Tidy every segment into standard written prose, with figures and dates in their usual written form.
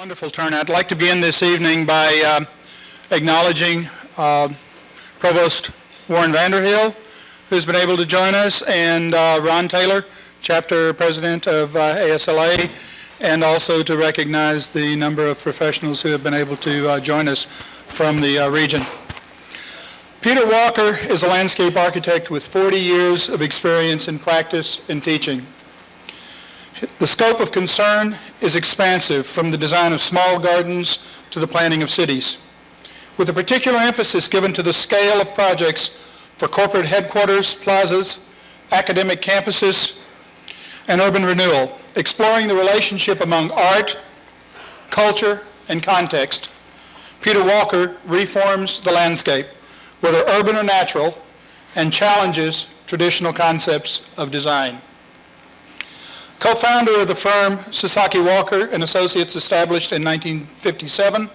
Wonderful turnout. I'd like to begin this evening by acknowledging Provost Warren Vanderhill, who's been able to join us, and Ron Taylor, Chapter President of ASLA, and also to recognize the number of professionals who have been able to join us from the region. Peter Walker is a landscape architect with 40 years of experience in practice and teaching. The scope of concern is expansive, from the design of small gardens to the planning of cities, with a particular emphasis given to the scale of projects for corporate headquarters, plazas, academic campuses, and urban renewal, exploring the relationship among art, culture, and context. Peter Walker reforms the landscape, whether urban or natural, and challenges traditional concepts of design. Co-founder of the firm Sasaki Walker and Associates, established in 1957,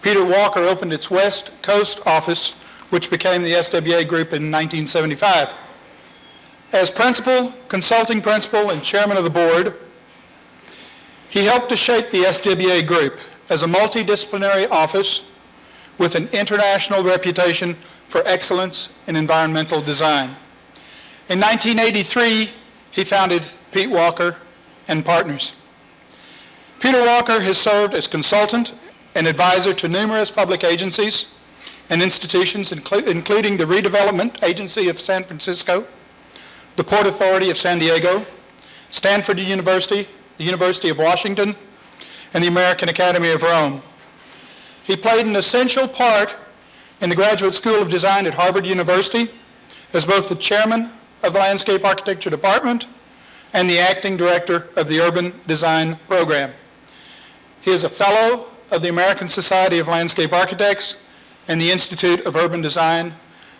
Peter Walker opened its West Coast office, which became the SWA Group in 1975. As principal, consulting principal, and chairman of the board, he helped to shape the SWA Group as a multidisciplinary office with an international reputation for excellence in environmental design. In 1983, he founded Pete Walker and Partners. Peter Walker has served as consultant and advisor to numerous public agencies and institutions, including the Redevelopment Agency of San Francisco, the Port Authority of San Diego, Stanford University, the University of Washington, and the American Academy of Rome. He played an essential part in the Graduate School of Design at Harvard University as both the chairman of the Landscape Architecture Department and the acting director of the Urban Design Program. He is a fellow of the American Society of Landscape Architects and the Institute of Urban Design,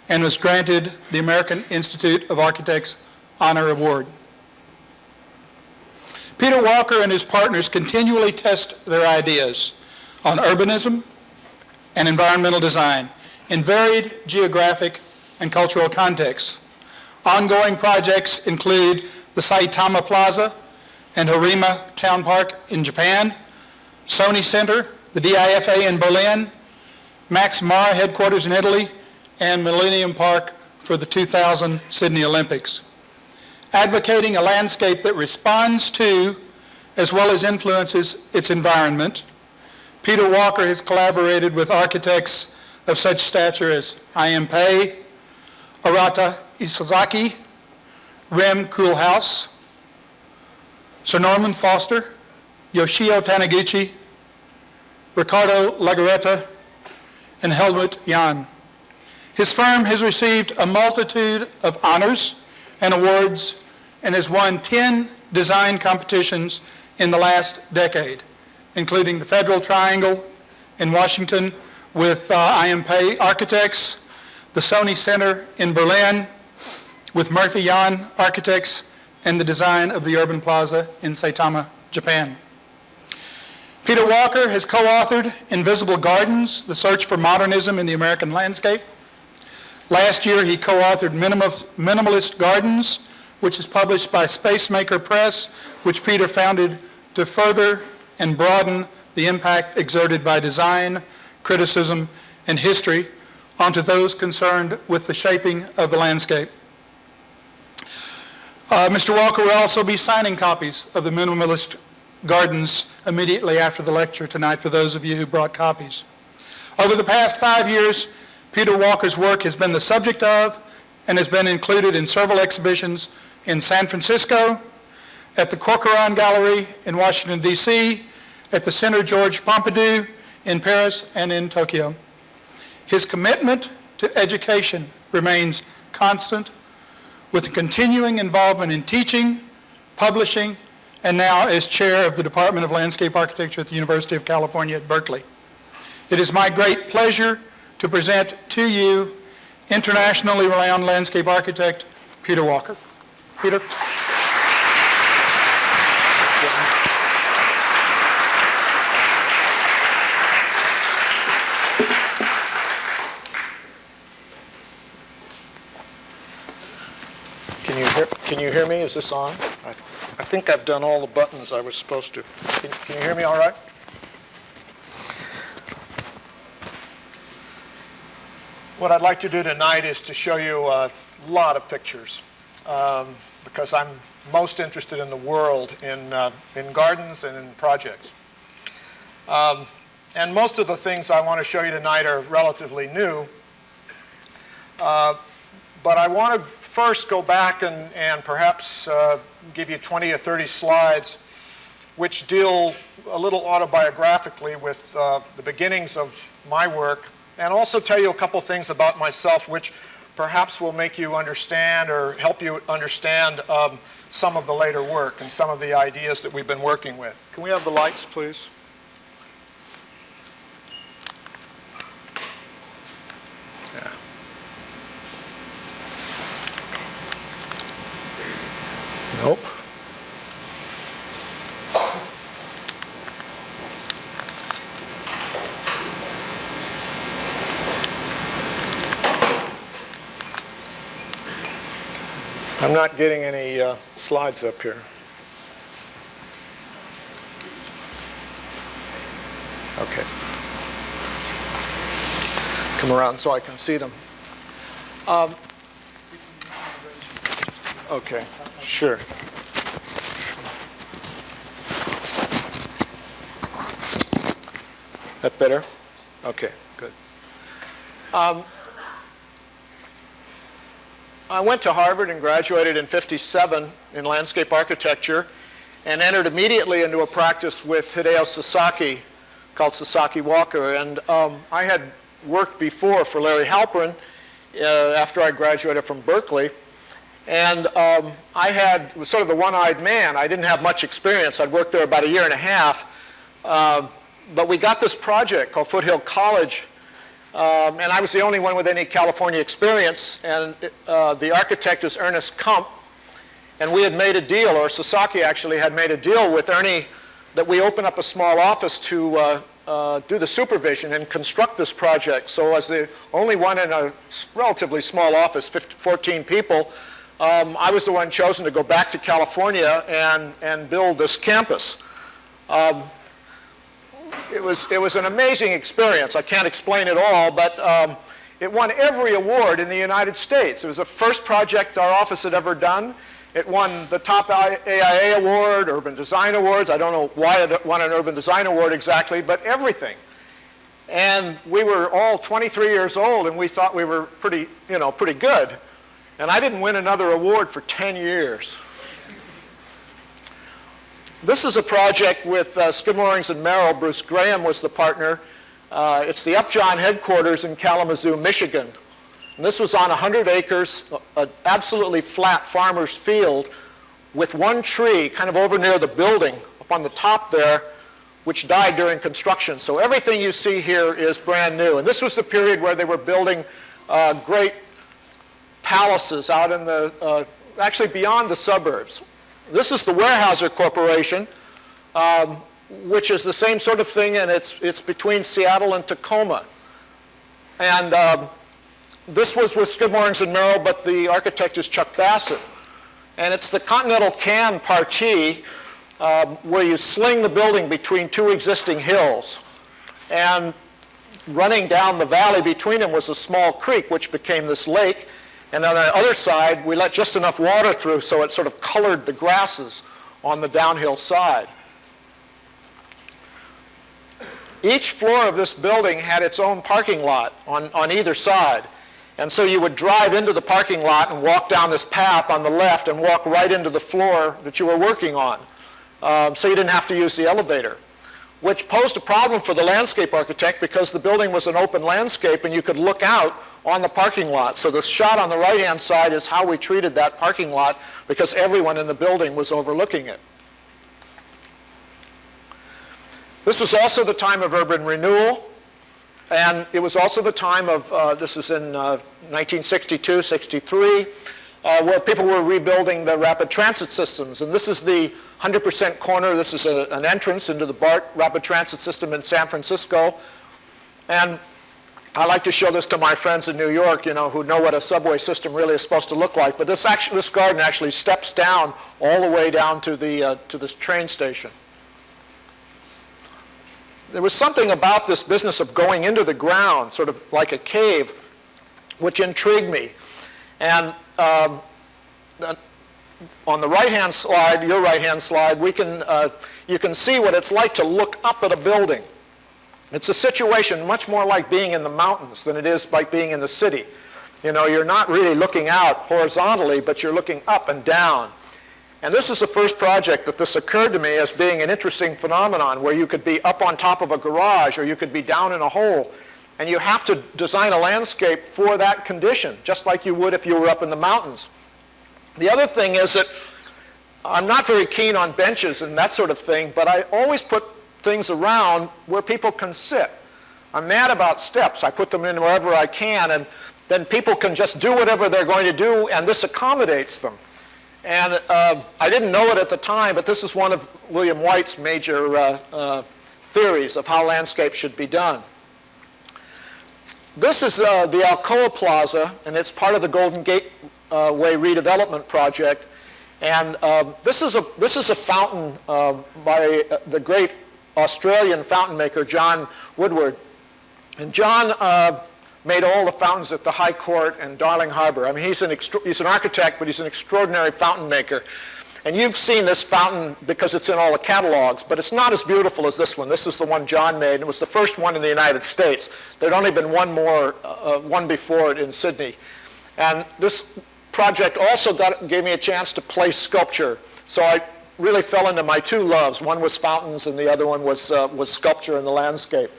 and was granted the American Institute of Architects Honor Award. Peter Walker and his partners continually test their ideas on urbanism and environmental design in varied geographic and cultural contexts. Ongoing projects include the Saitama Plaza and Harima Town Park in Japan, Sony Center, the DIFA in Berlin, Max Mara headquarters in Italy, and Millennium Park for the 2000 Sydney Olympics. Advocating a landscape that responds to, as well as influences, its environment, Peter Walker has collaborated with architects of such stature as I.M. Pei, Arata Isozaki, Rem Koolhaas, Sir Norman Foster, Yoshio Taniguchi, Ricardo Lagaretta, and Helmut Jahn. His firm has received a multitude of honors and awards and has won 10 design competitions in the last decade, including the Federal Triangle in Washington with I.M. Pei Architects, the Sony Center in Berlin with Murphy Yan Architects, and the design of the Urban Plaza in Saitama, Japan. Peter Walker has co-authored Invisible Gardens, The Search for Modernism in the American Landscape. Last year, he co-authored Minimalist Gardens, which is published by Spacemaker Press, which Peter founded to further and broaden the impact exerted by design, criticism, and history onto those concerned with the shaping of the landscape. Mr. Walker will also be signing copies of the Minimalist Gardens immediately after the lecture tonight for those of you who brought copies. Over the past 5 years, Peter Walker's work has been the subject of and has been included in several exhibitions in San Francisco, at the Corcoran Gallery in Washington, D.C., at the Centre Georges Pompidou in Paris and in Tokyo. His commitment to education remains constant, with a continuing involvement in teaching, publishing, and now as chair of the Department of Landscape Architecture at the University of California at Berkeley. It is my great pleasure to present to you internationally renowned landscape architect, Peter Walker. Peter. Can you hear me? Is this on? I think I've done all the buttons I was supposed to. Can you hear me all right? What I'd like to do tonight is to show you a lot of pictures because I'm most interested in the world, in gardens and in projects. And most of the things I want to show you tonight are relatively new. But I want to first go back and perhaps give you 20 or 30 slides which deal a little autobiographically with the beginnings of my work, and also tell you a couple things about myself which perhaps will make you understand or help you understand some of the later work and some of the ideas that we've been working with. Can we have the lights, please? Yeah. Nope. I'm not getting any slides up here. Okay. Come around so I can see them. Okay, sure. That better? Okay, good. I went to Harvard and graduated in '57 in landscape architecture and entered immediately into a practice with Hideo Sasaki called Sasaki Walker. And I had worked before for Larry Halperin after I graduated from Berkeley. And I was sort of the one-eyed man. I didn't have much experience. I'd worked there about a year and a half. But we got this project called Foothill College. And I was the only one with any California experience, and the architect is Ernest Kump, and we had made a deal, or Sasaki actually had made a deal with Ernie that we open up a small office to do the supervision and construct this project. So as the only one in a relatively small office, 14 people, I was the one chosen to go back to California and build this campus. It was an amazing experience. I can't explain it all, but it won every award in the United States. It was the first project our office had ever done. It won the top AIA award, Urban Design Awards. I don't know why it won an Urban Design Award exactly, but everything. And we were all 23 years old, and we thought we were pretty good. And I didn't win another award for 10 years. This is a project with Skidmore, Owings & Merrill. Bruce Graham was the partner. It's the Upjohn headquarters in Kalamazoo, Michigan. And this was on 100 acres, an absolutely flat farmer's field with one tree kind of over near the building up on the top there, which died during construction. So everything you see here is brand new. And this was the period where they were building great palaces out in the, actually beyond the suburbs. This is the Weyerhaeuser Corporation, which is the same sort of thing, and it's between Seattle and Tacoma. And this was with Skidmore, Owings & Merrill, but the architect is Chuck Bassett. And it's the Continental Can Partie, where you sling the building between two existing hills. And running down the valley between them was a small creek, which became this lake. And on the other side, we let just enough water through so it sort of colored the grasses on the downhill side. Each floor of this building had its own parking lot on either side. And so you would drive into the parking lot and walk down this path on the left and walk right into the floor that you were working on. So you didn't have to use the elevator, which posed a problem for the landscape architect because the building was an open landscape and you could look out on the parking lot. So the shot on the right-hand side is how we treated that parking lot because everyone in the building was overlooking it. This was also the time of urban renewal, and it was also the time of, this was in 1962, 63, where people were rebuilding the rapid transit systems. And this is the 100% corner. This is an entrance into the BART rapid transit system in San Francisco. And I like to show this to my friends in New York, who know what a subway system really is supposed to look like. But this garden actually steps down all the way down to this train station. There was something about this business of going into the ground, sort of like a cave, which intrigued me. And on the right-hand slide, your right-hand slide, you can see what it's like to look up at a building. It's a situation much more like being in the mountains than it is like being in the city. You know, you're not really looking out horizontally, but you're looking up and down. And this is the first project that this occurred to me as being an interesting phenomenon, where you could be up on top of a garage or you could be down in a hole. And you have to design a landscape for that condition, just like you would if you were up in the mountains. The other thing is that I'm not very keen on benches and that sort of thing, but I always put things around where people can sit. I'm mad about steps. I put them in wherever I can, and then people can just do whatever they're going to do, and this accommodates them. And I didn't know it at the time, but this is one of William White's major theories of how landscape should be done. This is the Alcoa Plaza, and it's part of the Golden Gateway redevelopment project. And this is a fountain by the great Australian fountain maker, John Woodward. And John made all the fountains at the High Court and Darling Harbour. I mean, he's an architect, but he's an extraordinary fountain maker. And you've seen this fountain because it's in all the catalogs, but it's not as beautiful as this one. This is the one John made, and it was the first one in the United States. There'd only been one before it in Sydney. And this project also gave me a chance to play sculpture. So I really fell into my two loves. One was fountains, and the other one was sculpture in the landscape.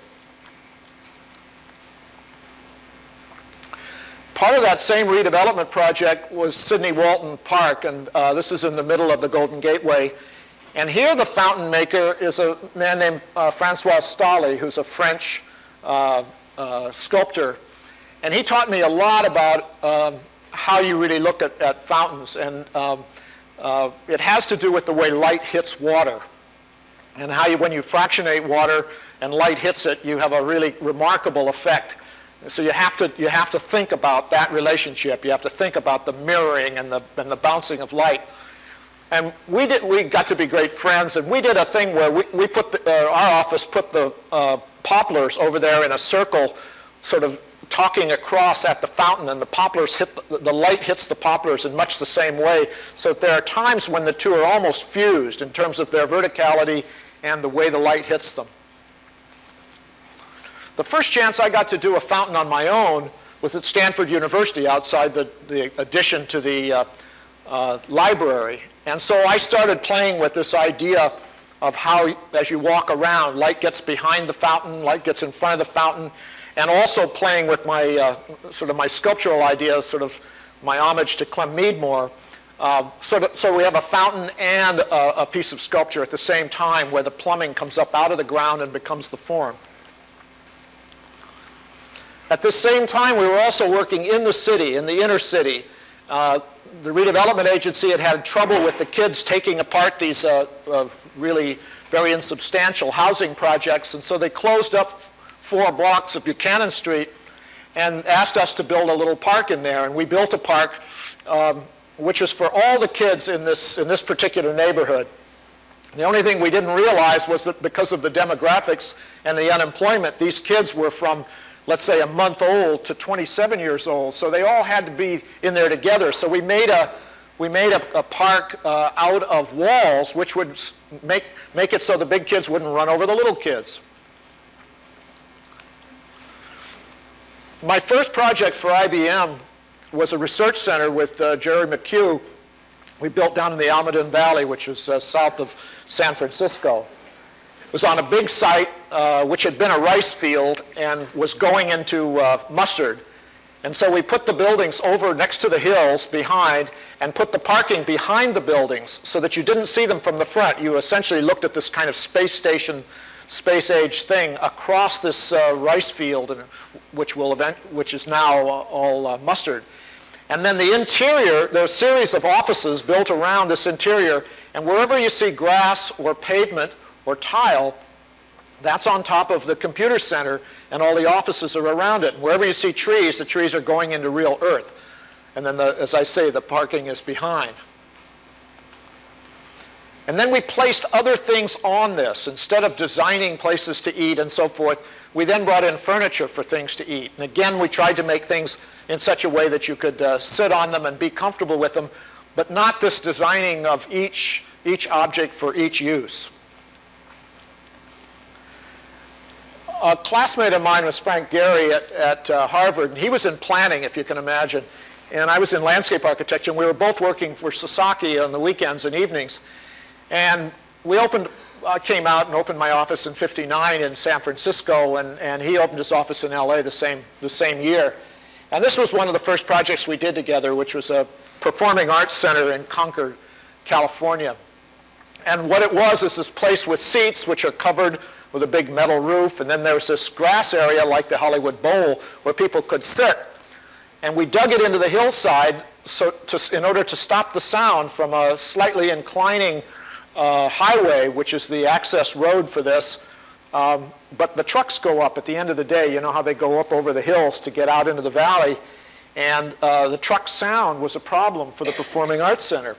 Part of that same redevelopment project was Sydney Walton Park, and this is in the middle of the Golden Gateway. And here the fountain maker is a man named Francois Stahli, who's a French sculptor. And he taught me a lot about how you really look at fountains. And it has to do with the way light hits water, and how when you fractionate water and light hits it, you have a really remarkable effect. So you have to think about that relationship. You have to think about the mirroring and the bouncing of light. And we got to be great friends, and we did a thing where we put our office put the poplars over there in a circle, sort of talking across at the fountain, and the light hits the poplars in much the same way. So there are times when the two are almost fused in terms of their verticality and the way the light hits them. The first chance I got to do a fountain on my own was at Stanford University outside the addition to the library. And so I started playing with this idea of how, as you walk around, light gets behind the fountain, light gets in front of the fountain, and also playing with my sort of my sculptural ideas, sort of my homage to Clem Meadmore. So we have a fountain and a piece of sculpture at the same time, where the plumbing comes up out of the ground and becomes the form. At the same time, we were also working in the city, in the inner city. The redevelopment agency had trouble with the kids taking apart these really very insubstantial housing projects, and so they closed up 4 blocks of Buchanan Street and asked us to build a little park in there. And we built a park which was for all the kids in this particular neighborhood. The only thing we didn't realize was that because of the demographics and the unemployment, these kids were from, let's say, a month old to 27 years old. So they all had to be in there together. So we made a park out of walls, which would make it so the big kids wouldn't run over the little kids. My first project for IBM was a research center with Jerry McHugh. We built down in the Almaden Valley, which is south of San Francisco. It was on a big site which had been a rice field and was going into mustard. And so we put the buildings over next to the hills behind and put the parking behind the buildings so that you didn't see them from the front. You essentially looked at this kind of space station, space age thing across this rice field, which is now all mustard. And then the interior, there are a series of offices built around this interior, and wherever you see grass or pavement or tile, that's on top of the computer center, and all the offices are around it. And wherever you see trees, the trees are going into real earth. And then, as I say, the parking is behind. And then we placed other things on this. Instead of designing places to eat and so forth, we then brought in furniture for things to eat. And again, we tried to make things in such a way that you could sit on them and be comfortable with them, but not this designing of each object for each use. A classmate of mine was Frank Gehry at Harvard, and he was in planning, if you can imagine. And I was in landscape architecture, and we were both working for Sasaki on the weekends and evenings. And we came out and opened my office in '59 in San Francisco, and he opened his office in LA the same year. And this was one of the first projects we did together, which was a performing arts center in Concord, California. And what it was is this place with seats which are covered with a big metal roof, and then there was this grass area like the Hollywood Bowl where people could sit. And we dug it into the hillside in order to stop the sound from a slightly inclining highway, which is the access road for this. But the trucks go up at the end of the day. You know how they go up over the hills to get out into the valley. And the truck sound was a problem for the Performing Arts Center.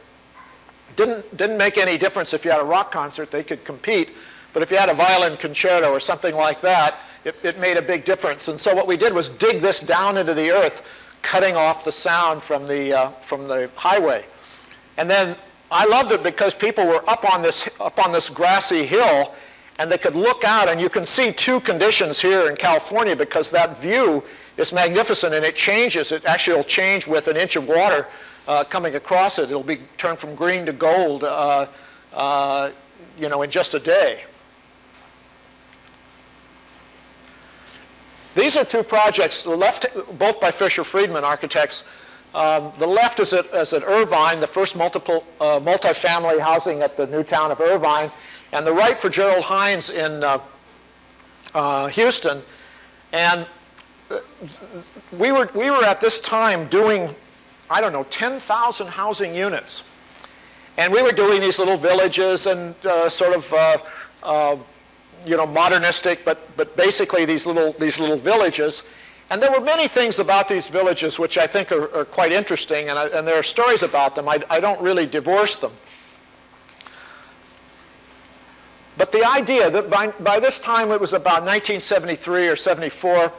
Didn't make any difference if you had a rock concert. They could compete. But if you had a violin concerto or something like that, it made a big difference. And so what we did was dig this down into the earth, cutting off the sound from the highway. And then I loved it because people were up on this grassy hill, and they could look out, and you can see two conditions here in California because that view is magnificent, and it changes. It actually will change with an inch of water coming across it. It'll be turned from green to gold, in just a day. These are two projects, the left, both by Fisher Friedman architects. The left is at Irvine, the first multifamily housing at the new town of Irvine, and the right for Gerald Hines in Houston. And we were at this time doing, 10,000 housing units. And we were doing these little villages and modernistic, but basically these little villages. And there were many things about these villages which I think are quite interesting, and there are stories about them. I don't really divorce them. But the idea that by this time it was about 1973 or 74,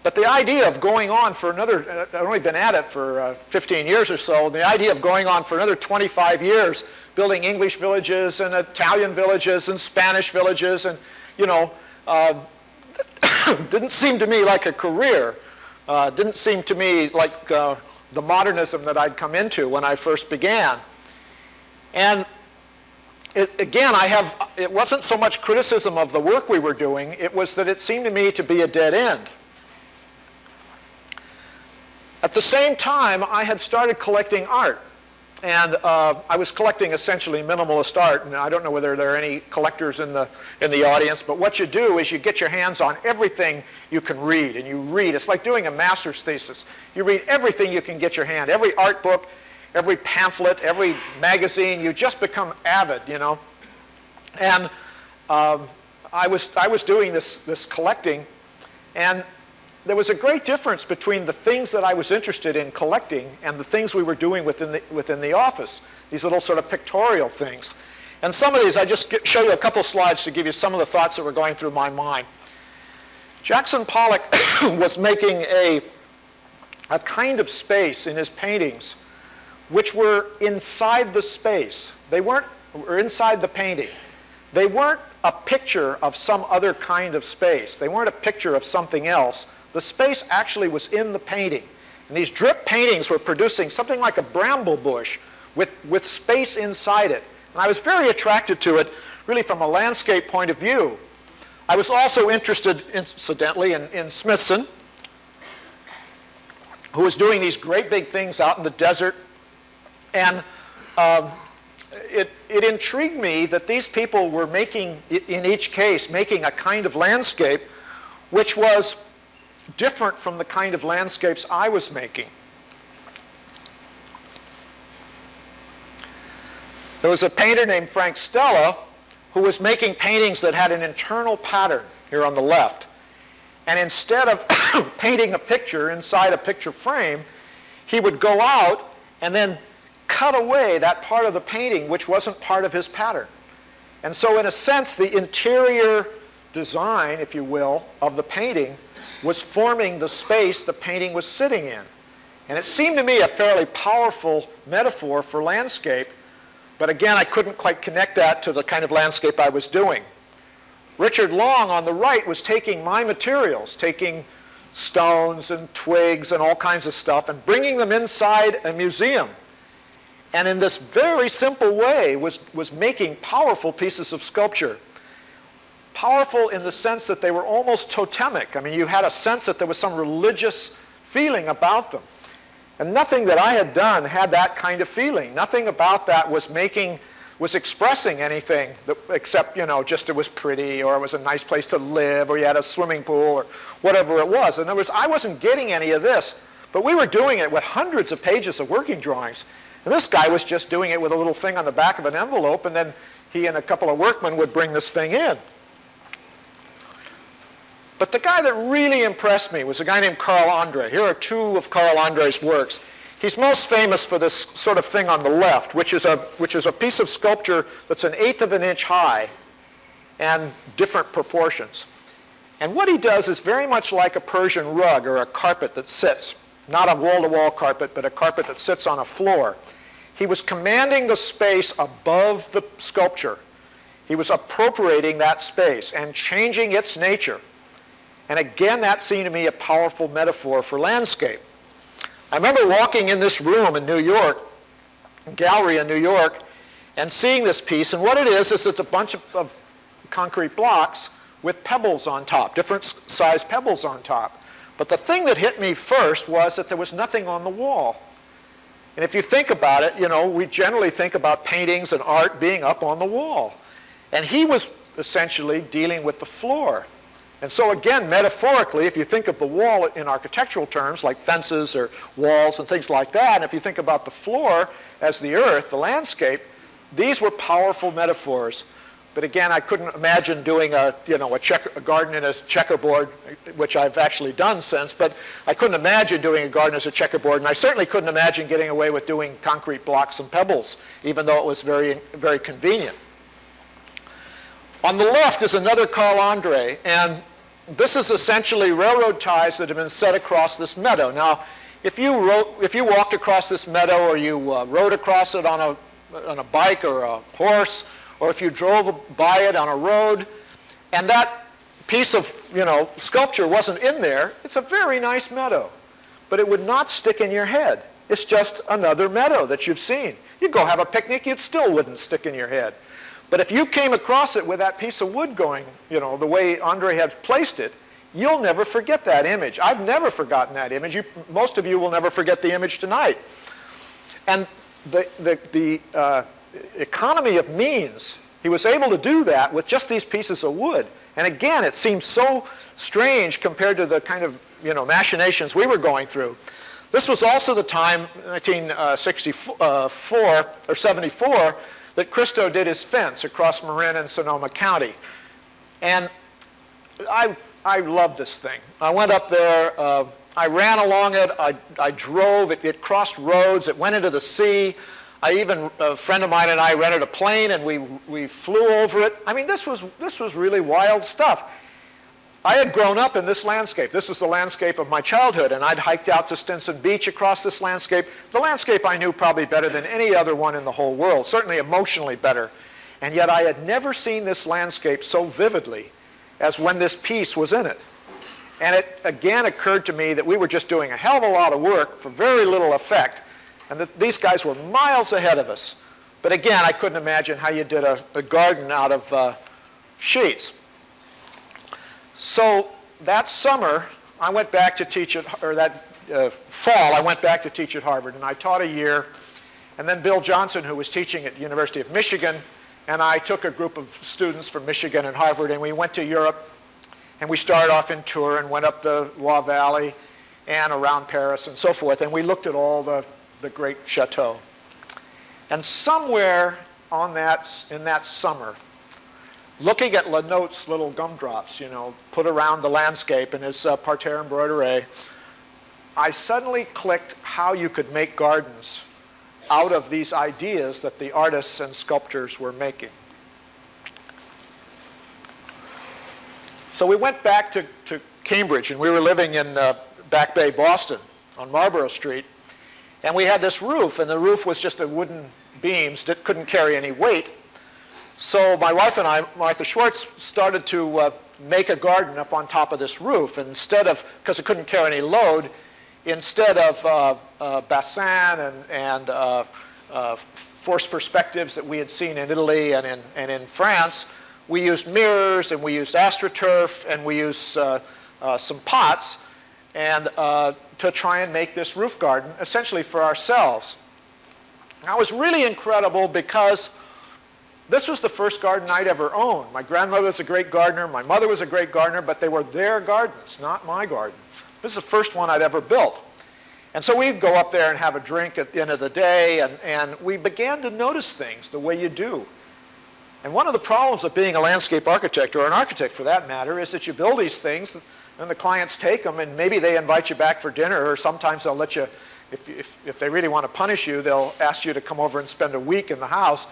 but the idea of going on for another, I've only been at it for 15 years or so, the idea of going on for another 25 years, building English villages and Italian villages and Spanish villages, and, didn't seem to me like a career. Didn't seem to me like the modernism that I'd come into when I first began. And it wasn't so much criticism of the work we were doing, it was that it seemed to me to be a dead end. At the same time, I had started collecting art. And I was collecting essentially minimalist art, and I don't know whether there are any collectors in the audience, but what you do is you get your hands on everything you can read, and you read. It's like doing a master's thesis. You read everything you can get your hand, every art book, every pamphlet, every magazine. You just become avid, And I was doing this collecting, and there was a great difference between the things that I was interested in collecting and the things we were doing within the office, these little sort of pictorial things. And some of these, I just show you a couple slides to give you some of the thoughts that were going through my mind. Jackson Pollock was making a kind of space in his paintings which were inside the space. They were inside the painting. They weren't a picture of some other kind of space. They weren't a picture of something else. The space actually was in the painting. And these drip paintings were producing something like a bramble bush with space inside it. And I was very attracted to it, really from a landscape point of view. I was also interested, incidentally, in Smithson, who was doing these great big things out in the desert. And it intrigued me that these people were making, in each case, making a kind of landscape which was different from the kind of landscapes I was making. There was a painter named Frank Stella who was making paintings that had an internal pattern here on the left. And instead of painting a picture inside a picture frame, he would go out and then cut away that part of the painting which wasn't part of his pattern. And so in a sense, the interior design, if you will, of the painting was forming the space the painting was sitting in. And it seemed to me a fairly powerful metaphor for landscape, but again, I couldn't quite connect that to the kind of landscape I was doing. Richard Long on the right was taking my materials, taking stones and twigs and all kinds of stuff and bringing them inside a museum. And in this very simple way was making powerful pieces of sculpture. Powerful in the sense that they were almost totemic. I mean, you had a sense that there was some religious feeling about them. And nothing that I had done had that kind of feeling. Nothing about that was expressing anything except, you know, just it was pretty, or it was a nice place to live, or you had a swimming pool, or whatever it was. In other words, I wasn't getting any of this, but we were doing it with hundreds of pages of working drawings. And this guy was just doing it with a little thing on the back of an envelope, and then he and a couple of workmen would bring this thing in. But the guy that really impressed me was a guy named Carl Andre. Here are two of Carl Andre's works. He's most famous for this sort of thing on the left, which is a piece of sculpture that's 1/8 of an inch high and different proportions. And what he does is very much like a Persian rug or a carpet that sits, not a wall-to-wall carpet, but a carpet that sits on a floor. He was commanding the space above the sculpture. He was appropriating that space and changing its nature. And again, that seemed to me a powerful metaphor for landscape. I remember walking in this room in New York, gallery in New York, and seeing this piece, and what it is it's a bunch of concrete blocks with pebbles on top, different size pebbles on top. But the thing that hit me first was that there was nothing on the wall. And if you think about it, you know, we generally think about paintings and art being up on the wall. And he was essentially dealing with the floor. And so again, metaphorically, if you think of the wall in architectural terms, like fences or walls and things like that, and if you think about the floor as the earth, the landscape, these were powerful metaphors. But again, I couldn't imagine doing a garden in a checkerboard, which I've actually done since, but I couldn't imagine doing a garden as a checkerboard, and I certainly couldn't imagine getting away with doing concrete blocks and pebbles, even though it was very, very convenient. On the left is another Carl Andre, and this is essentially railroad ties that have been set across this meadow. Now, if you walked across this meadow, or you rode across it on a bike or a horse, or if you drove by it on a road, and that piece of sculpture wasn't in there, it's a very nice meadow. But it would not stick in your head. It's just another meadow that you've seen. You'd go have a picnic, it still wouldn't stick in your head. But if you came across it with that piece of wood going, the way Andre had placed it, you'll never forget that image. I've never forgotten that image. Most of you will never forget the image tonight. And the economy of means, he was able to do that with just these pieces of wood. And again, it seems so strange compared to the kind of machinations we were going through. This was also the time, 1964 or 74, that Christo did his fence across Marin and Sonoma County. And I loved this thing. I went up there, I ran along it, I drove, it crossed roads, it went into the sea. A friend of mine and I rented a plane and we flew over it. I mean, this was really wild stuff. I had grown up in this landscape. This was the landscape of my childhood, and I'd hiked out to Stinson Beach across this landscape. The landscape I knew probably better than any other one in the whole world, certainly emotionally better. And yet I had never seen this landscape so vividly as when this piece was in it. And it again occurred to me that we were just doing a hell of a lot of work for very little effect, and that these guys were miles ahead of us. But again, I couldn't imagine how you did a garden out of sheets. So that summer, I went back to teach at, or that fall, I went back to teach at Harvard, and I taught a year. And then Bill Johnson, who was teaching at the University of Michigan, and I took a group of students from Michigan and Harvard, and we went to Europe, and we started off in Tours and went up the Loire Valley and around Paris and so forth, and we looked at all the great chateaux. And somewhere in that summer, looking at Lanote's little gumdrops, put around the landscape in his parterre embroidery, I suddenly clicked how you could make gardens out of these ideas that the artists and sculptors were making. So we went back to Cambridge, and we were living in Back Bay, Boston, on Marlborough Street. And we had this roof, and the roof was just a wooden beams that couldn't carry any weight. So my wife and I, Martha Schwartz, started to make a garden up on top of this roof. And instead of, because it couldn't carry any load, instead of bassin and forced perspectives that we had seen in Italy and in France, we used mirrors, and we used astroturf, and we used some pots, and to try and make this roof garden essentially for ourselves. Now, it was really incredible because this was the first garden I'd ever owned. My grandmother was a great gardener, my mother was a great gardener, but they were their gardens, not my garden. This is the first one I'd ever built. And so we'd go up there and have a drink at the end of the day, and we began to notice things the way you do. And one of the problems of being a landscape architect, or an architect for that matter, is that you build these things, and the clients take them, and maybe they invite you back for dinner, or sometimes they'll let you, if they really want to punish you, they'll ask you to come over and spend a week in the house.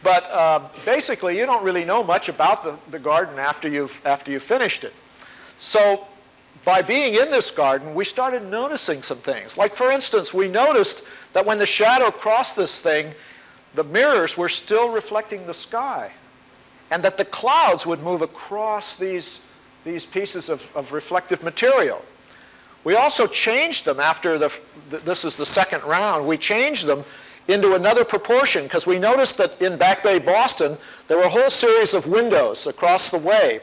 But basically, you don't really know much about the garden after you've finished it. So by being in this garden, we started noticing some things. Like, for instance, we noticed that when the shadow crossed this thing, the mirrors were still reflecting the sky, and that the clouds would move across these pieces of reflective material. We also changed them after this is the second round. We changed them into another proportion because we noticed that in Back Bay, Boston, there were a whole series of windows across the way.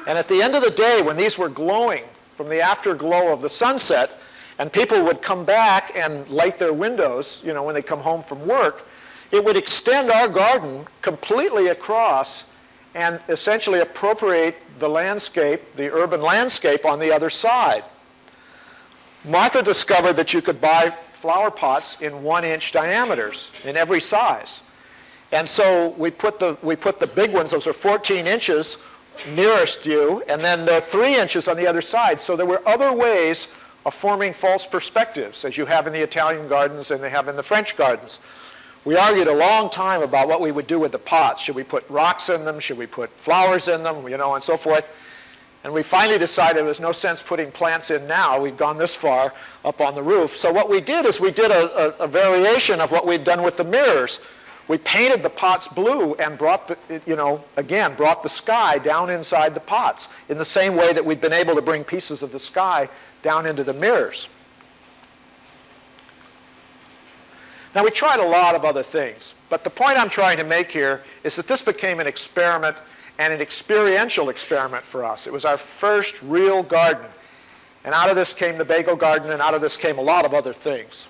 And at the end of the day, when these were glowing from the afterglow of the sunset, and people would come back and light their windows, you know, when they come home from work, it would extend our garden completely across and essentially appropriate the landscape, the urban landscape, on the other side. Martha discovered that you could buy flower pots in 1-inch diameters in every size. And so we put the big ones, those are 14 inches nearest you, and then there are 3 inches on the other side. So there were other ways of forming false perspectives, as you have in the Italian gardens and they have in the French gardens. We argued a long time about what we would do with the pots. Should we put rocks in them? Should we put flowers in them? You know, and so forth. And we finally decided there's no sense putting plants in now. We've gone this far up on the roof. So what we did is we did a variation of what we'd done with the mirrors. We painted the pots blue and brought the sky down inside the pots in the same way that we'd been able to bring pieces of the sky down into the mirrors. Now, we tried a lot of other things, but the point I'm trying to make here is that this became an experiment and an experiential experiment for us. It was our first real garden. And out of this came the bagel garden, and out of this came a lot of other things.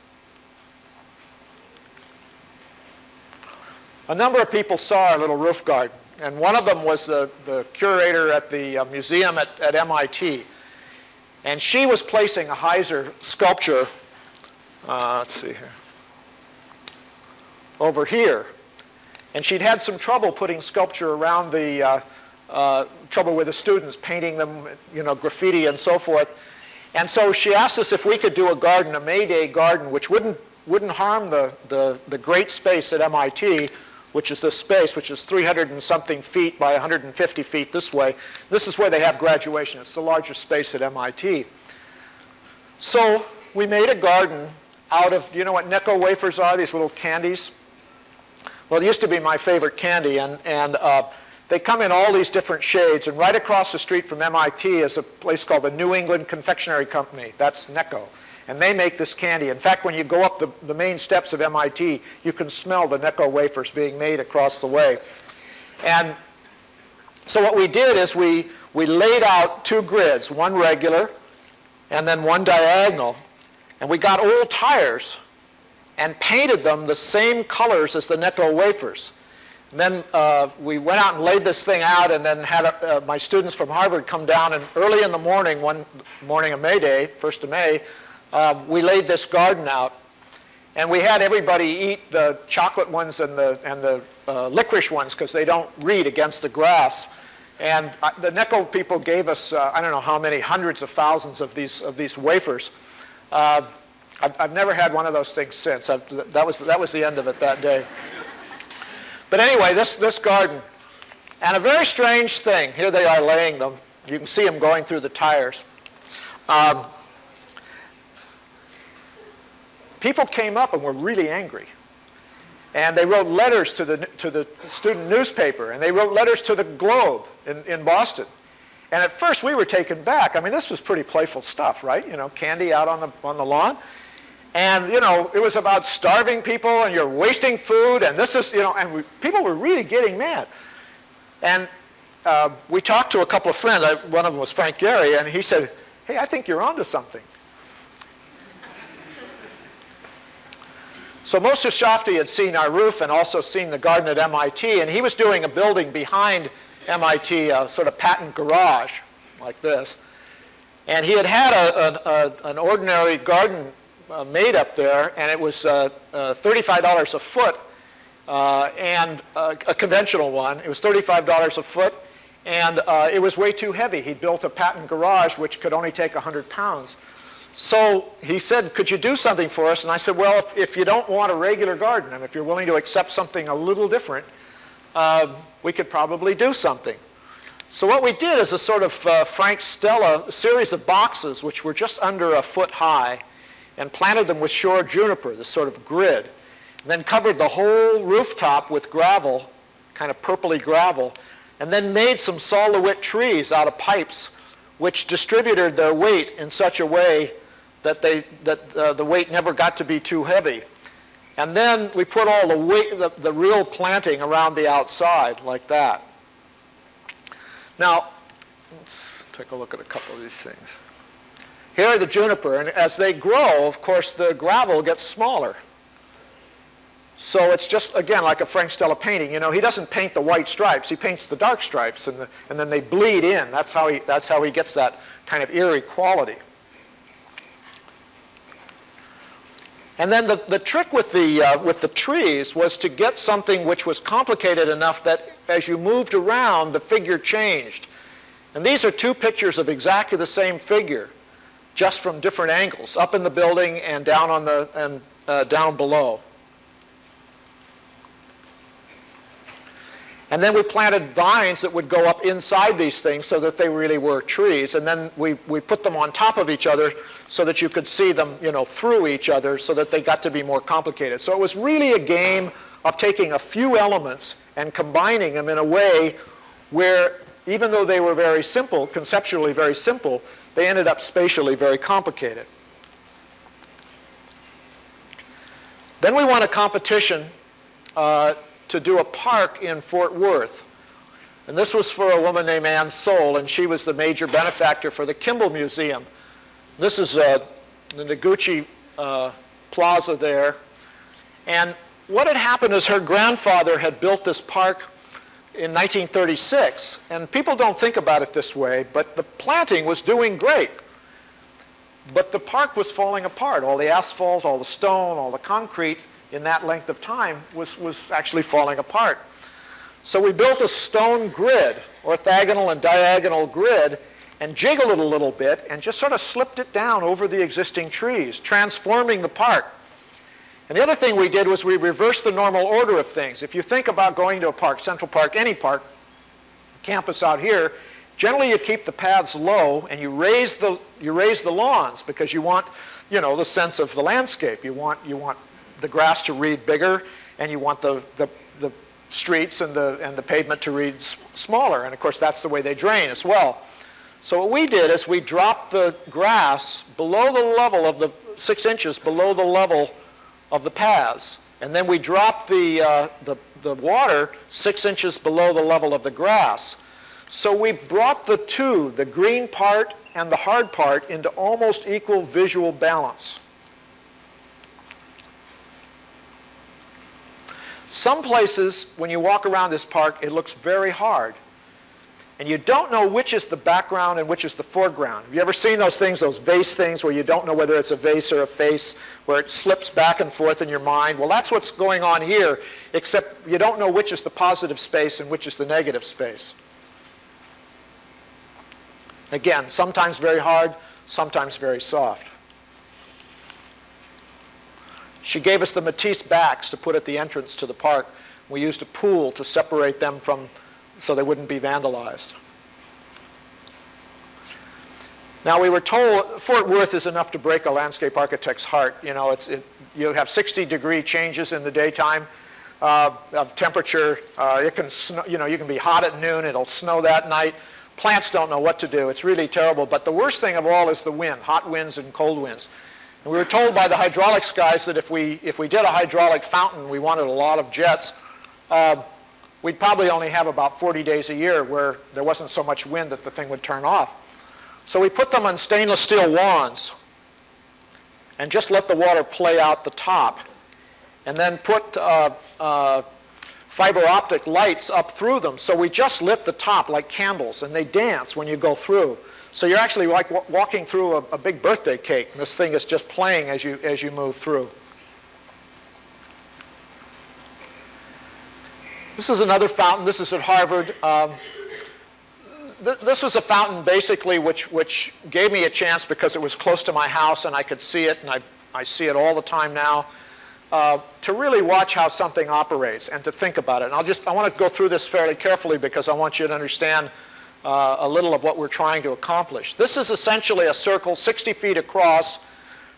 A number of people saw our little roof garden, and one of them was the curator at the museum at MIT. And she was placing a Heiser sculpture, let's see here, over here. And she'd had some trouble putting sculpture around the, trouble with the students, painting them, you know, graffiti and so forth. And so she asked us if we could do a garden, a May Day garden, which wouldn't harm the great space at MIT, which is this space, which is 300 and something feet by 150 feet this way. This is where they have graduation. It's the largest space at MIT. So we made a garden out of, you know what Necco wafers are, these little candies? Well, it used to be my favorite candy, and they come in all these different shades, and right across the street from MIT is a place called the New England Confectionery Company. That's Necco. And they make this candy. In fact, when you go up the main steps of MIT, you can smell the Necco wafers being made across the way. And so what we did is we laid out 2 grids, one regular and then one diagonal, and we got old tires and painted them the same colors as the Necco wafers. And then we went out and laid this thing out, and then had my students from Harvard come down, and early in the morning, one morning of May Day, 1st of May, we laid this garden out, and we had everybody eat the chocolate ones and the licorice ones because they don't read against the grass. And the Necco people gave us I don't know how many hundreds of thousands of these wafers. I've never had one of those things since. That was the end of it that day. But anyway, this garden. And a very strange thing. Here they are laying them. You can see them going through the tires. People came up and were really angry. And they wrote letters to the student newspaper, and they wrote letters to the Globe in Boston. And at first we were taken back. I mean, this was pretty playful stuff, right? You know, candy out on the lawn. And, you know, it was about starving people and you're wasting food and this is, you know, and people were really getting mad. And we talked to a couple of friends. One of them was Frank Gehry, and he said, hey, I think you're onto something. So Moshe Shafti had seen our roof and also seen the garden at MIT, and he was doing a building behind MIT, a sort of patent garage like this. And he had an ordinary garden made up there, and it was $35 a foot, and a conventional one. It was $35 a foot, and it was way too heavy. He built a patent garage which could only take 100 pounds. So he said, could you do something for us? And I said, well, if you don't want a regular garden, and if you're willing to accept something a little different, we could probably do something. So what we did is a sort of Frank Stella series of boxes which were just under a foot high, and planted them with shore juniper, this sort of grid, and then covered the whole rooftop with gravel, kind of purpley gravel, and then made some Saul-LeWitt trees out of pipes which distributed their weight in such a way that the weight never got to be too heavy. And then we put all the weight, the real planting around the outside like that. Now, let's take a look at a couple of these things. Here are the juniper, and as they grow, of course, the gravel gets smaller. So it's just, again, like a Frank Stella painting. You know, he doesn't paint the white stripes, he paints the dark stripes, and then they bleed in. That's how he gets that kind of eerie quality. And then the trick with the trees was to get something which was complicated enough that as you moved around, the figure changed. And these are two pictures of exactly the same figure, just from different angles, up in the building and down down below. And then we planted vines that would go up inside these things so that they really were trees. And then we put them on top of each other so that you could see them, you know, through each other so that they got to be more complicated. So it was really a game of taking a few elements and combining them in a way where, even though they were very simple, conceptually very simple, they ended up spatially very complicated. Then we won a competition to do a park in Fort Worth. And this was for a woman named Ann Soul, and she was the major benefactor for the Kimball Museum. This is the Noguchi Plaza there. And what had happened is her grandfather had built this park in 1936. And people don't think about it this way, but the planting was doing great. But the park was falling apart. All the asphalt, all the stone, all the concrete in that length of time was actually falling apart. So we built a stone grid, orthogonal and diagonal grid, and jiggled it a little bit and just sort of slipped it down over the existing trees, transforming the park. And the other thing we did was we reversed the normal order of things. If you think about going to a park, Central Park, any park, campus out here, generally you keep the paths low and you raise the lawns because you want, you know, the sense of the landscape. You want the grass to read bigger, and you want the streets and the pavement to read smaller. And of course, that's the way they drain as well. So what we did is we dropped the grass below the level of the 6 inches below the level of the paths, and then we dropped the water 6 inches below the level of the grass. So we brought the two, the green part and the hard part, into almost equal visual balance. Some places, when you walk around this park, it looks very hard. And you don't know which is the background and which is the foreground. Have you ever seen those things, those vase things, where you don't know whether it's a vase or a face, where it slips back and forth in your mind? Well, that's what's going on here, except you don't know which is the positive space and which is the negative space. Again, sometimes very hard, sometimes very soft. She gave us the Matisse backs to put at the entrance to the park. We used a pool to separate them so they wouldn't be vandalized. Now, we were told Fort Worth is enough to break a landscape architect's heart. You know, you have 60-degree changes in the daytime of temperature. It can snow, you know, you can be hot at noon. It'll snow that night. Plants don't know what to do. It's really terrible. But the worst thing of all is the wind, hot winds and cold winds. And we were told by the hydraulics guys that if we did a hydraulic fountain, we wanted a lot of jets, we'd probably only have about 40 days a year where there wasn't so much wind that the thing would turn off. So we put them on stainless steel wands and just let the water play out the top, and then put fiber optic lights up through them. So we just lit the top like candles, and they dance when you go through. So you're actually like walking through a big birthday cake, and this thing is just playing as you move through. This is another fountain. This is at Harvard. This was a fountain basically which gave me a chance, because it was close to my house and I could see it, and I see it all the time now, to really watch how something operates and to think about it. And I want to go through this fairly carefully because I want you to understand a little of what we're trying to accomplish. This is essentially a circle 60 feet across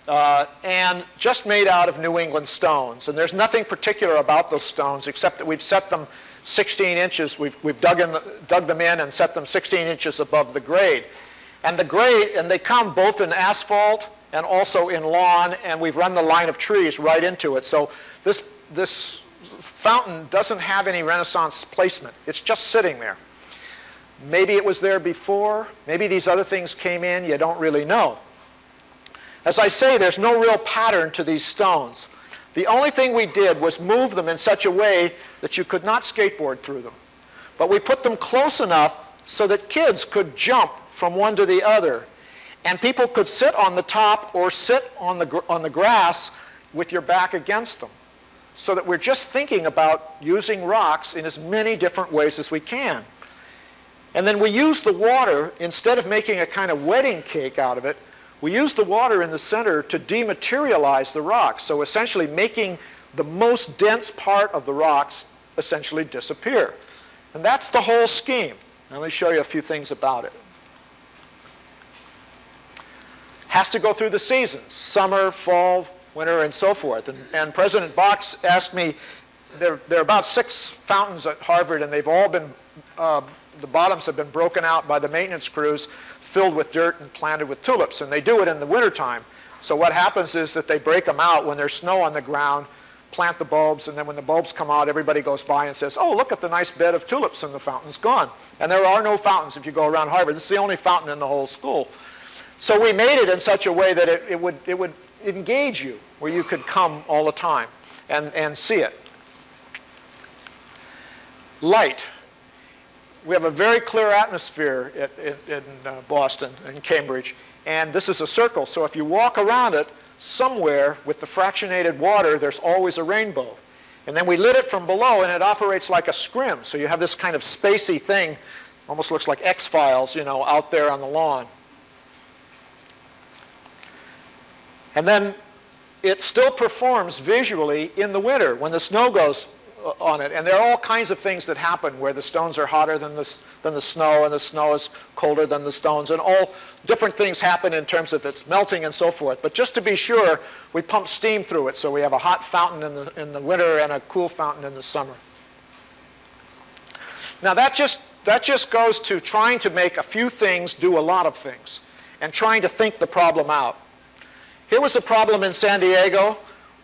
and just made out of New England stones. And there's nothing particular about those stones except that we've set them 16 inches. We've dug them in and set them 16 inches above the grade. And they come both in asphalt and also in lawn, and we've run the line of trees right into it. So this fountain doesn't have any Renaissance placement. It's just sitting there. Maybe it was there before. Maybe these other things came in. You don't really know. As I say, there's no real pattern to these stones. The only thing we did was move them in such a way that you could not skateboard through them. But we put them close enough so that kids could jump from one to the other. And people could sit on the top or sit on the grass with your back against them. So that we're just thinking about using rocks in as many different ways as we can. And then we use the water, instead of making a kind of wedding cake out of it, we use the water in the center to dematerialize the rocks, so essentially making the most dense part of the rocks essentially disappear. And that's the whole scheme. Let me show you a few things about it. Has to go through the seasons, summer, fall, winter, and so forth. And President Box asked me, there are about 6 fountains at Harvard, and they've all been, the bottoms have been broken out by the maintenance crews, filled with dirt and planted with tulips. And they do it in the wintertime. So what happens is that they break them out when there's snow on the ground, plant the bulbs, and then when the bulbs come out, everybody goes by and says, oh, look at the nice bed of tulips, and the fountain's gone. And there are no fountains if you go around Harvard. This is the only fountain in the whole school. So we made it in such a way that it would engage you, where you could come all the time and see it. Light. We have a very clear atmosphere in Boston and Cambridge, and this is a circle. So if you walk around it, somewhere with the fractionated water, there's always a rainbow. And then we lit it from below, and it operates like a scrim. So you have this kind of spacey thing, almost looks like X-Files, you know, out there on the lawn. And then it still performs visually in the winter when the snow goes on it. And there are all kinds of things that happen where the stones are hotter than the snow, and the snow is colder than the stones, and all different things happen in terms of its melting and so forth. But just to be sure, we pump steam through it, so we have a hot fountain in the winter and a cool fountain in the summer. Now that just goes to trying to make a few things do a lot of things, and trying to think the problem out. Here was a problem in San Diego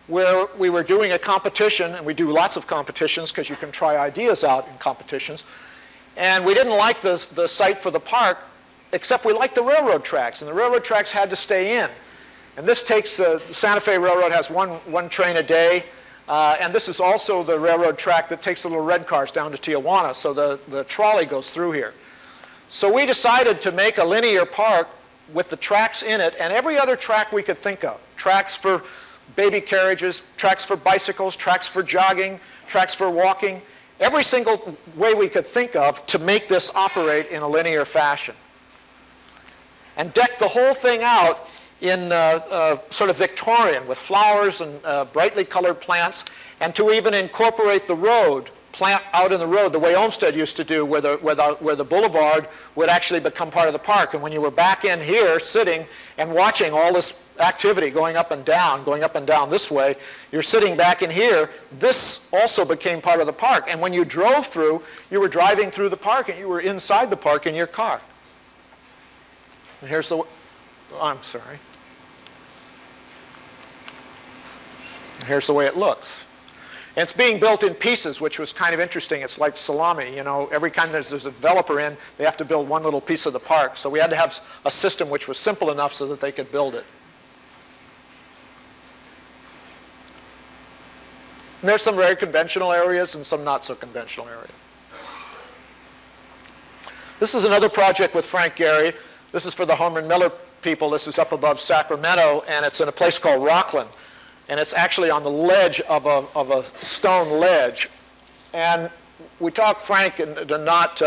where we were doing a competition, and we do lots of competitions because you can try ideas out in competitions. And we didn't like the site for the park, except we liked the railroad tracks, and the railroad tracks had to stay in. And this takes, the Santa Fe Railroad has one train a day, and this is also the railroad track that takes the little red cars down to Tijuana, so the trolley goes through here. So we decided to make a linear park with the tracks in it, and every other track we could think of. Tracks for baby carriages, tracks for bicycles, tracks for jogging, tracks for walking. Every single way we could think of to make this operate in a linear fashion. And deck the whole thing out in sort of Victorian with flowers and brightly colored plants, and to even incorporate the road, plant out in the road the way Olmsted used to do, where the boulevard would actually become part of the park. And when you were back in here sitting and watching all this activity going up and down this way, you're sitting back in here, this also became part of the park. And when you drove through, you were driving through the park and you were inside the park in your car. And here's the, I'm sorry. And here's the way it looks. And it's being built in pieces, which was kind of interesting. It's like salami, you know. Every time there's a developer in, they have to build one little piece of the park. So we had to have a system which was simple enough so that they could build it. And there's some very conventional areas and some not so conventional areas. This is another project with Frank Gehry. This is for the Ewing Miller people. This is up above Sacramento, and it's in a place called Rockland. And it's actually on the ledge of a stone ledge. And we taught Frank to not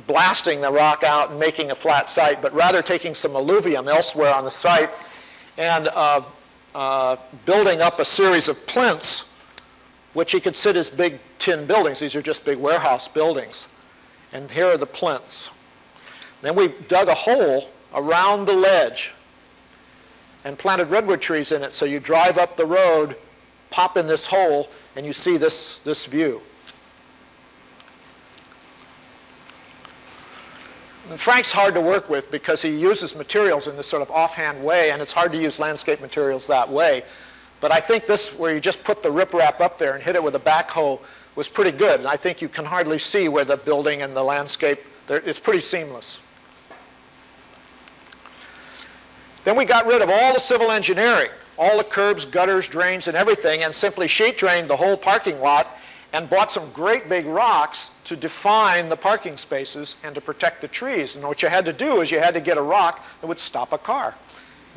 blasting the rock out and making a flat site, but rather taking some alluvium elsewhere on the site and building up a series of plinths, which he could sit as big tin buildings. These are just big warehouse buildings. And here are the plinths. Then we dug a hole around the ledge and planted redwood trees in it, so you drive up the road, pop in this hole, and you see this view. And Frank's hard to work with because he uses materials in this sort of offhand way, and it's hard to use landscape materials that way. But I think this, where you just put the riprap up there and hit it with a backhoe, was pretty good. And I think you can hardly see where the building and the landscape, it's pretty seamless. Then we got rid of all the civil engineering, all the curbs, gutters, drains, and everything, and simply sheet drained the whole parking lot and bought some great big rocks to define the parking spaces and to protect the trees. And what you had to do is you had to get a rock that would stop a car.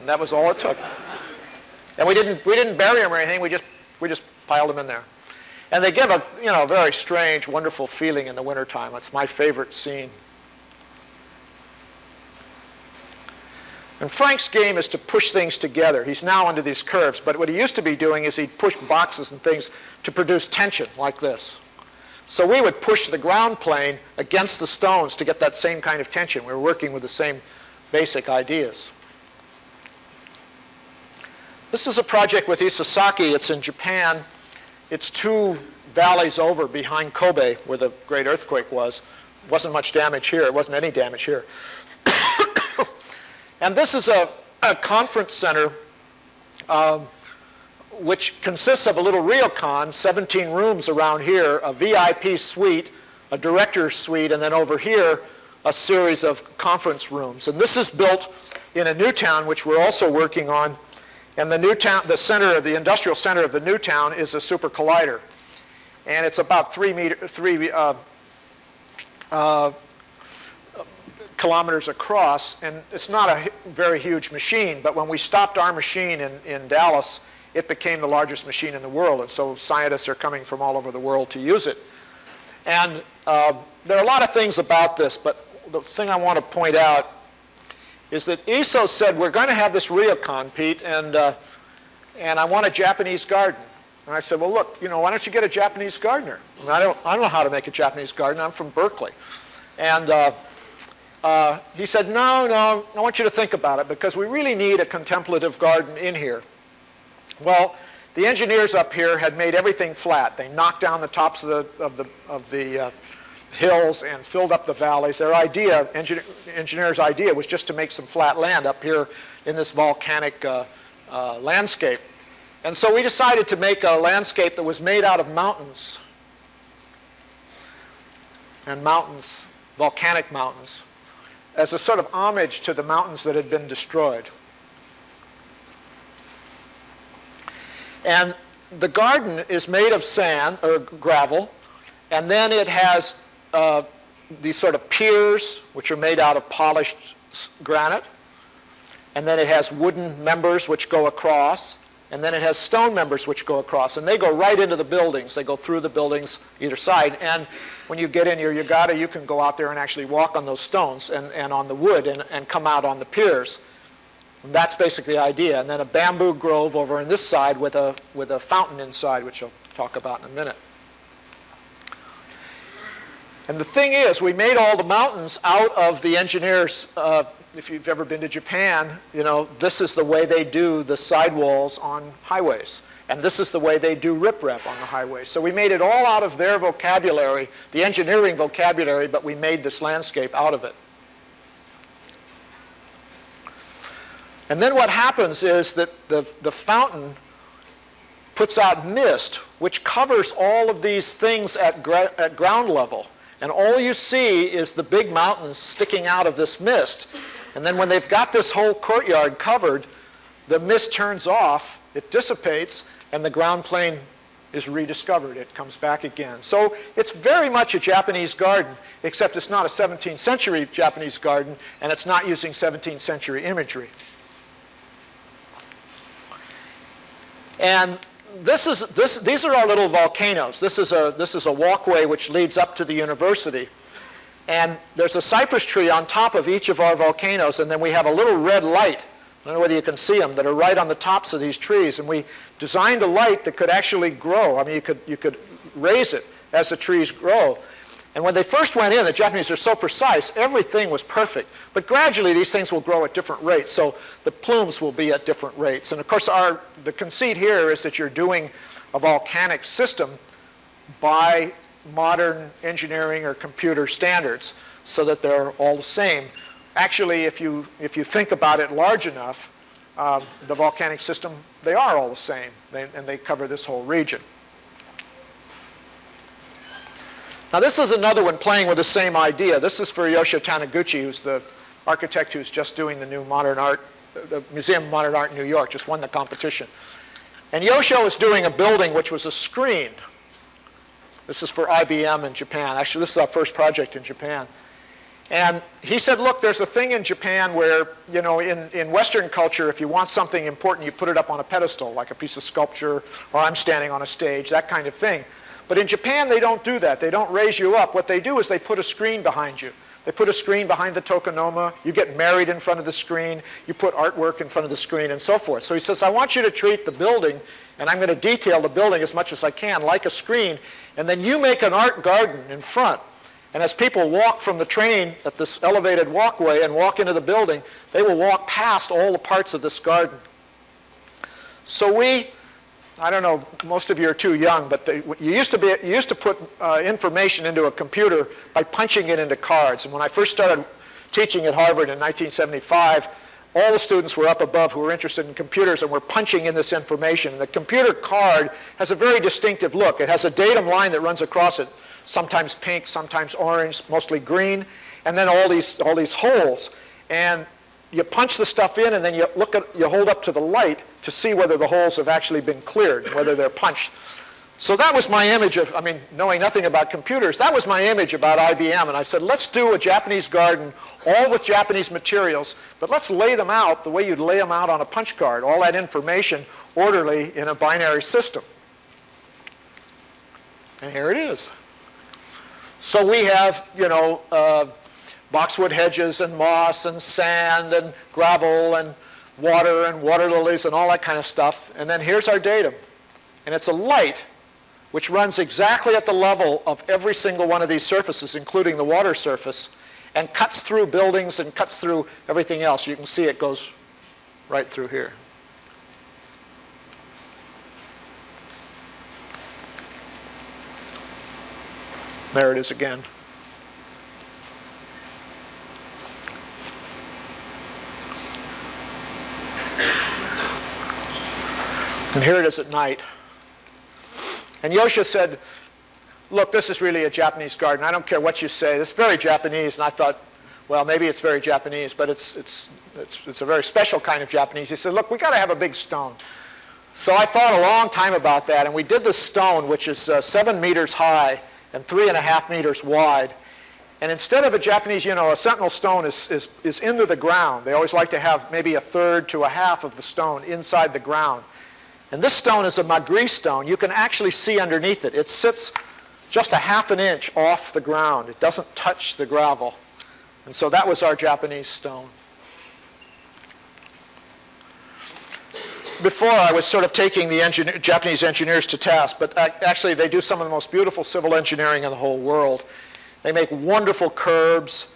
And that was all it took. And we didn't bury them or anything, we just piled them in there. And they give a very strange, wonderful feeling in the wintertime. It's my favorite scene. And Frank's game is to push things together. He's now under these curves, but what he used to be doing is he'd push boxes and things to produce tension like this. So we would push the ground plane against the stones to get that same kind of tension. We were working with the same basic ideas. This is a project with Isesaki. It's in Japan. It's 2 valleys over behind Kobe, where the great earthquake was. Wasn't much damage here. It wasn't any damage here. And this is a conference center which consists of a little ryokan, 17 rooms around here, a VIP suite, a director's suite, and then over here a series of conference rooms. And this is built in a new town, which we're also working on. And the new town, the industrial center of the new town is a super collider. And it's about 3 kilometers across, and it's not a very huge machine, but when we stopped our machine in Dallas, it became the largest machine in the world, and so scientists are coming from all over the world to use it. And there are a lot of things about this, but the thing I want to point out is that Iso said, we're going to have this ryokan, Pete, and I want a Japanese garden. And I said, well, look, why don't you get a Japanese gardener? I don't know how to make a Japanese garden. I'm from Berkeley. And he said, no, I want you to think about it, because we really need a contemplative garden in here. Well, the engineers up here had made everything flat. They knocked down the tops of the hills and filled up the valleys. Their idea, engineers' idea, was just to make some flat land up here in this volcanic landscape. And so we decided to make a landscape that was made out of mountains. And mountains, volcanic mountains, as a sort of homage to the mountains that had been destroyed. And the garden is made of sand, or gravel, and then it has these sort of piers, which are made out of polished granite, and then it has wooden members which go across, and then it has stone members which go across, and they go right into the buildings. They go through the buildings either side, and when you get in your yagata, you can go out there and actually walk on those stones and on the wood and come out on the piers. And that's basically the idea. And then a bamboo grove over on this side with a fountain inside, which I'll talk about in a minute. And the thing is, we made all the mountains out of the engineers. If you've ever been to Japan, you know, this is the way they do the sidewalls on highways. And this is the way they do riprap on the highway. So we made it all out of their vocabulary, the engineering vocabulary, but we made this landscape out of it. And then what happens is that the fountain puts out mist, which covers all of these things at ground level. And all you see is the big mountains sticking out of this mist. And then when they've got this whole courtyard covered, the mist turns off, it dissipates, and the ground plane is rediscovered. It comes back again. So it's very much a Japanese garden, except it's not a 17th century Japanese garden, and it's not using 17th century imagery. And these are our little volcanoes. This is a walkway which leads up to the university. And there's a cypress tree on top of each of our volcanoes, and then we have a little red light. I don't know whether you can see them, that are right on the tops of these trees. And we designed a light that could actually grow. I mean, you could raise it as the trees grow. And when they first went in, the Japanese are so precise, everything was perfect. But gradually, these things will grow at different rates. So the plumes will be at different rates. And of course, the conceit here is that you're doing a volcanic system by modern engineering or computer standards so that they're all the same. Actually, if you think about it large enough, the volcanic system, they are all the same. And they cover this whole region. Now this is another one playing with the same idea. This is for Yoshio Taniguchi, who's the architect who's just doing the new modern art, the Museum of Modern Art in New York, just won the competition. And Yoshio is doing a building which was a screen. This is for IBM in Japan. Actually, this is our first project in Japan. And he said, look, there's a thing in Japan where, you know, in Western culture, if you want something important, you put it up on a pedestal, like a piece of sculpture, or I'm standing on a stage, that kind of thing. But in Japan, they don't do that. They don't raise you up. What they do is they put a screen behind you. They put a screen behind the tokonoma. You get married in front of the screen. You put artwork in front of the screen and so forth. So he says, I want you to treat the building, and I'm going to detail the building as much as I can, like a screen. And then you make an art garden in front. And as people walk from the train at this elevated walkway and walk into the building, they will walk past all the parts of this garden. So I don't know, most of you are too young, but you used to put information into a computer by punching it into cards. And when I first started teaching at Harvard in 1975, all the students were up above who were interested in computers and were punching in this information. And the computer card has a very distinctive look. It has a datum line that runs across it, sometimes pink, sometimes orange, mostly green, and then all these holes. And you punch the stuff in, and then you hold up to the light to see whether the holes have actually been cleared, whether they're punched. So that was my image of, I mean, knowing nothing about computers, that was my image about IBM. And I said, let's do a Japanese garden, all with Japanese materials, but let's lay them out the way you'd lay them out on a punch card, all that information orderly in a binary system. And here it is. So we have, you know, boxwood hedges and moss and sand and gravel and water lilies and all that kind of stuff. And then here's our datum. And it's a light which runs exactly at the level of every single one of these surfaces, including the water surface, and cuts through buildings and cuts through everything else. You can see it goes right through here. There it is again. And here it is at night. And Yoshio said, look, this is really a Japanese garden. I don't care what you say. It's very Japanese. And I thought, well, maybe it's very Japanese, but it's a very special kind of Japanese. He said, look, we've got to have a big stone. So I thought a long time about that. And we did this stone, which is 7 meters high and 3.5 meters wide. And instead of a Japanese, you know, a sentinel stone is into the ground. They always like to have maybe 1/3 to 1/2 of the stone inside the ground. And this stone is a magri stone. You can actually see underneath it. It sits just 1/2 inch off the ground. It doesn't touch the gravel. And so that was our Japanese stone. before I was sort of taking the Japanese engineers to task, but actually they do some of the most beautiful civil engineering in the whole world. They make wonderful curbs.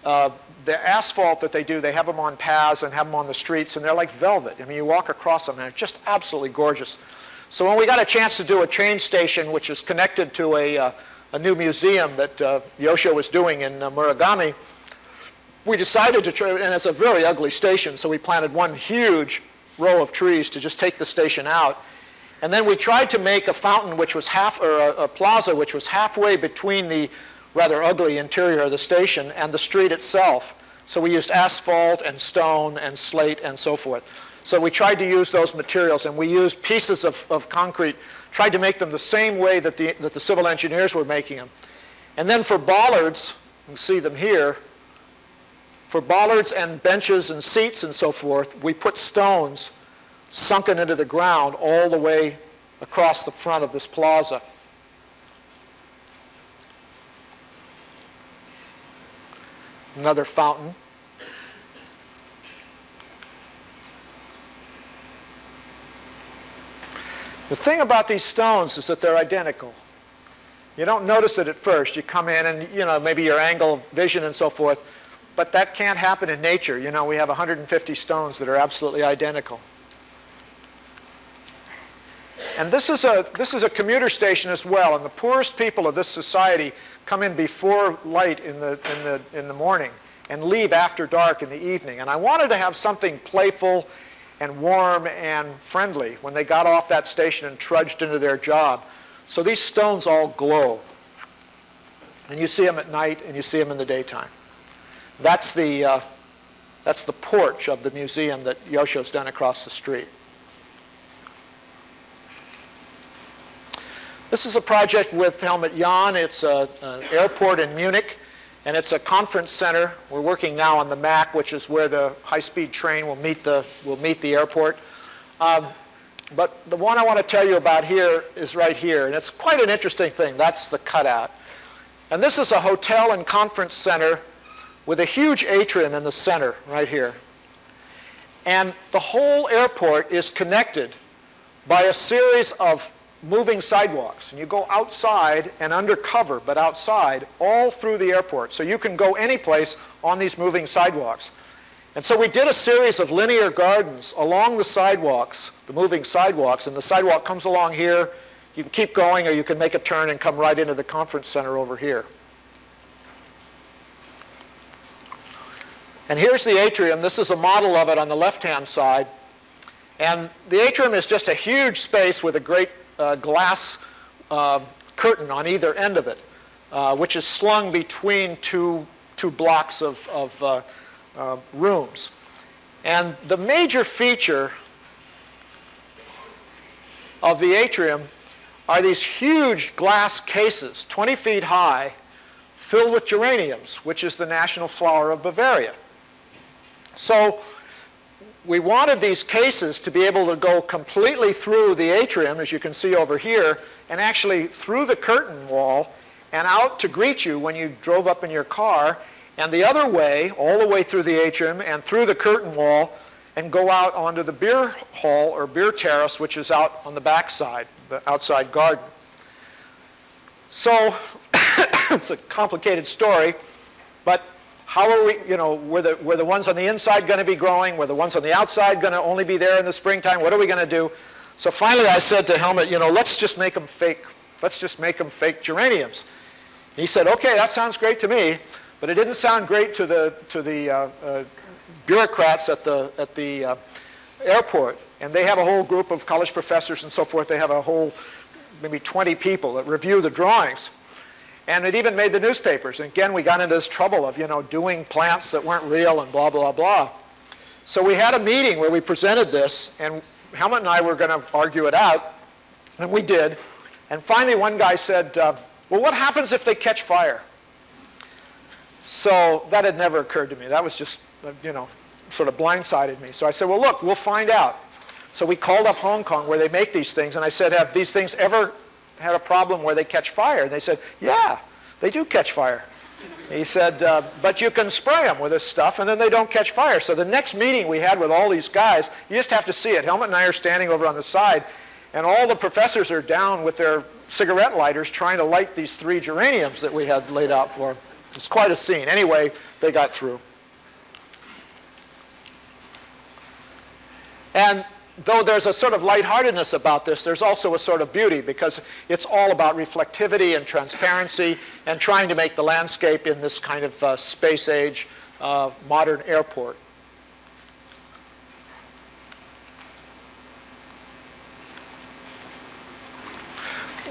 The asphalt that they do, they have them on paths and have them on the streets, and they're like velvet. I mean, you walk across them, and they're just absolutely gorgeous. So when we got a chance to do a train station, which is connected to a new museum that Yosho was doing in Muragami, we decided to try, and it's a very ugly station, so we planted one huge row of trees to just take the station out. And then we tried to make a fountain which was a plaza which was halfway between the rather ugly interior of the station and the street itself. So we used asphalt and stone and slate and so forth. So we tried to use those materials, and we used pieces of concrete, tried to make them the same way that the civil engineers were making them. And then for bollards, you can see them here, for bollards and benches and seats and so forth, we put stones sunken into the ground all the way across the front of this plaza. Another fountain. The thing about these stones is that they're identical. You don't notice it at first. You come in and, maybe your angle of vision and so forth, but that can't happen in nature. We have 150 stones that are absolutely identical. And this is a commuter station as well, and the poorest people of this society come in before light in the morning and leave after dark in the evening. And I wanted to have something playful and warm and friendly when they got off that station and trudged into their job. So these stones all glow. And you see them at night and you see them in the daytime. That's the porch of the museum that Yosho's done across the street. This is a project with Helmut Jahn. It's an airport in Munich, and it's a conference center. We're working now on the MAC, which is where the high-speed train will meet the airport. But the one I want to tell you about here is right here, and it's quite an interesting thing. That's the cutout. And this is a hotel and conference center with a huge atrium in the center right here. And the whole airport is connected by a series of moving sidewalks. And you go outside and under cover, but outside, all through the airport. So you can go any place on these moving sidewalks. And so we did a series of linear gardens along the sidewalks, the moving sidewalks, and the sidewalk comes along here. You can keep going, or you can make a turn and come right into the conference center over here. And here's the atrium. This is a model of it on the left-hand side. And the atrium is just a huge space with a great glass curtain on either end of it, which is slung between two blocks of rooms. And the major feature of the atrium are these huge glass cases, 20 feet high, filled with geraniums, which is the national flower of Bavaria. So we wanted these cases to be able to go completely through the atrium, as you can see over here, and actually through the curtain wall and out to greet you when you drove up in your car, and the other way, all the way through the atrium and through the curtain wall, and go out onto the beer hall or beer terrace, which is out on the back side, the outside garden. So it's a complicated story, but how are we, were the ones on the inside going to be growing? Were the ones on the outside going to only be there in the springtime? What are we going to do? So finally I said to Helmut, let's just make them fake. Let's just make them fake geraniums. He said, okay, that sounds great to me, but it didn't sound great to the bureaucrats at the airport. And they have a whole group of college professors and so forth. They have a whole, maybe 20 people that review the drawings. And it even made the newspapers. And again, we got into this trouble of, doing plants that weren't real and blah, blah, blah. So we had a meeting where we presented this, and Helmut and I were going to argue it out, and we did. And finally, one guy said, well, what happens if they catch fire? So that had never occurred to me. That was just, sort of blindsided me. So I said, well, look, we'll find out. So we called up Hong Kong where they make these things, and I said, have these things ever had a problem where they catch fire? And they said, yeah, they do catch fire. He said, but you can spray them with this stuff and then they don't catch fire. So the next meeting we had with all these guys, you just have to see it. Helmut and I are standing over on the side, and all the professors are down with their cigarette lighters trying to light these 3 geraniums that we had laid out for them. It's quite a scene. Anyway, they got through. And though there's a sort of lightheartedness about this, there's also a sort of beauty, because it's all about reflectivity and transparency and trying to make the landscape in this kind of space age modern airport.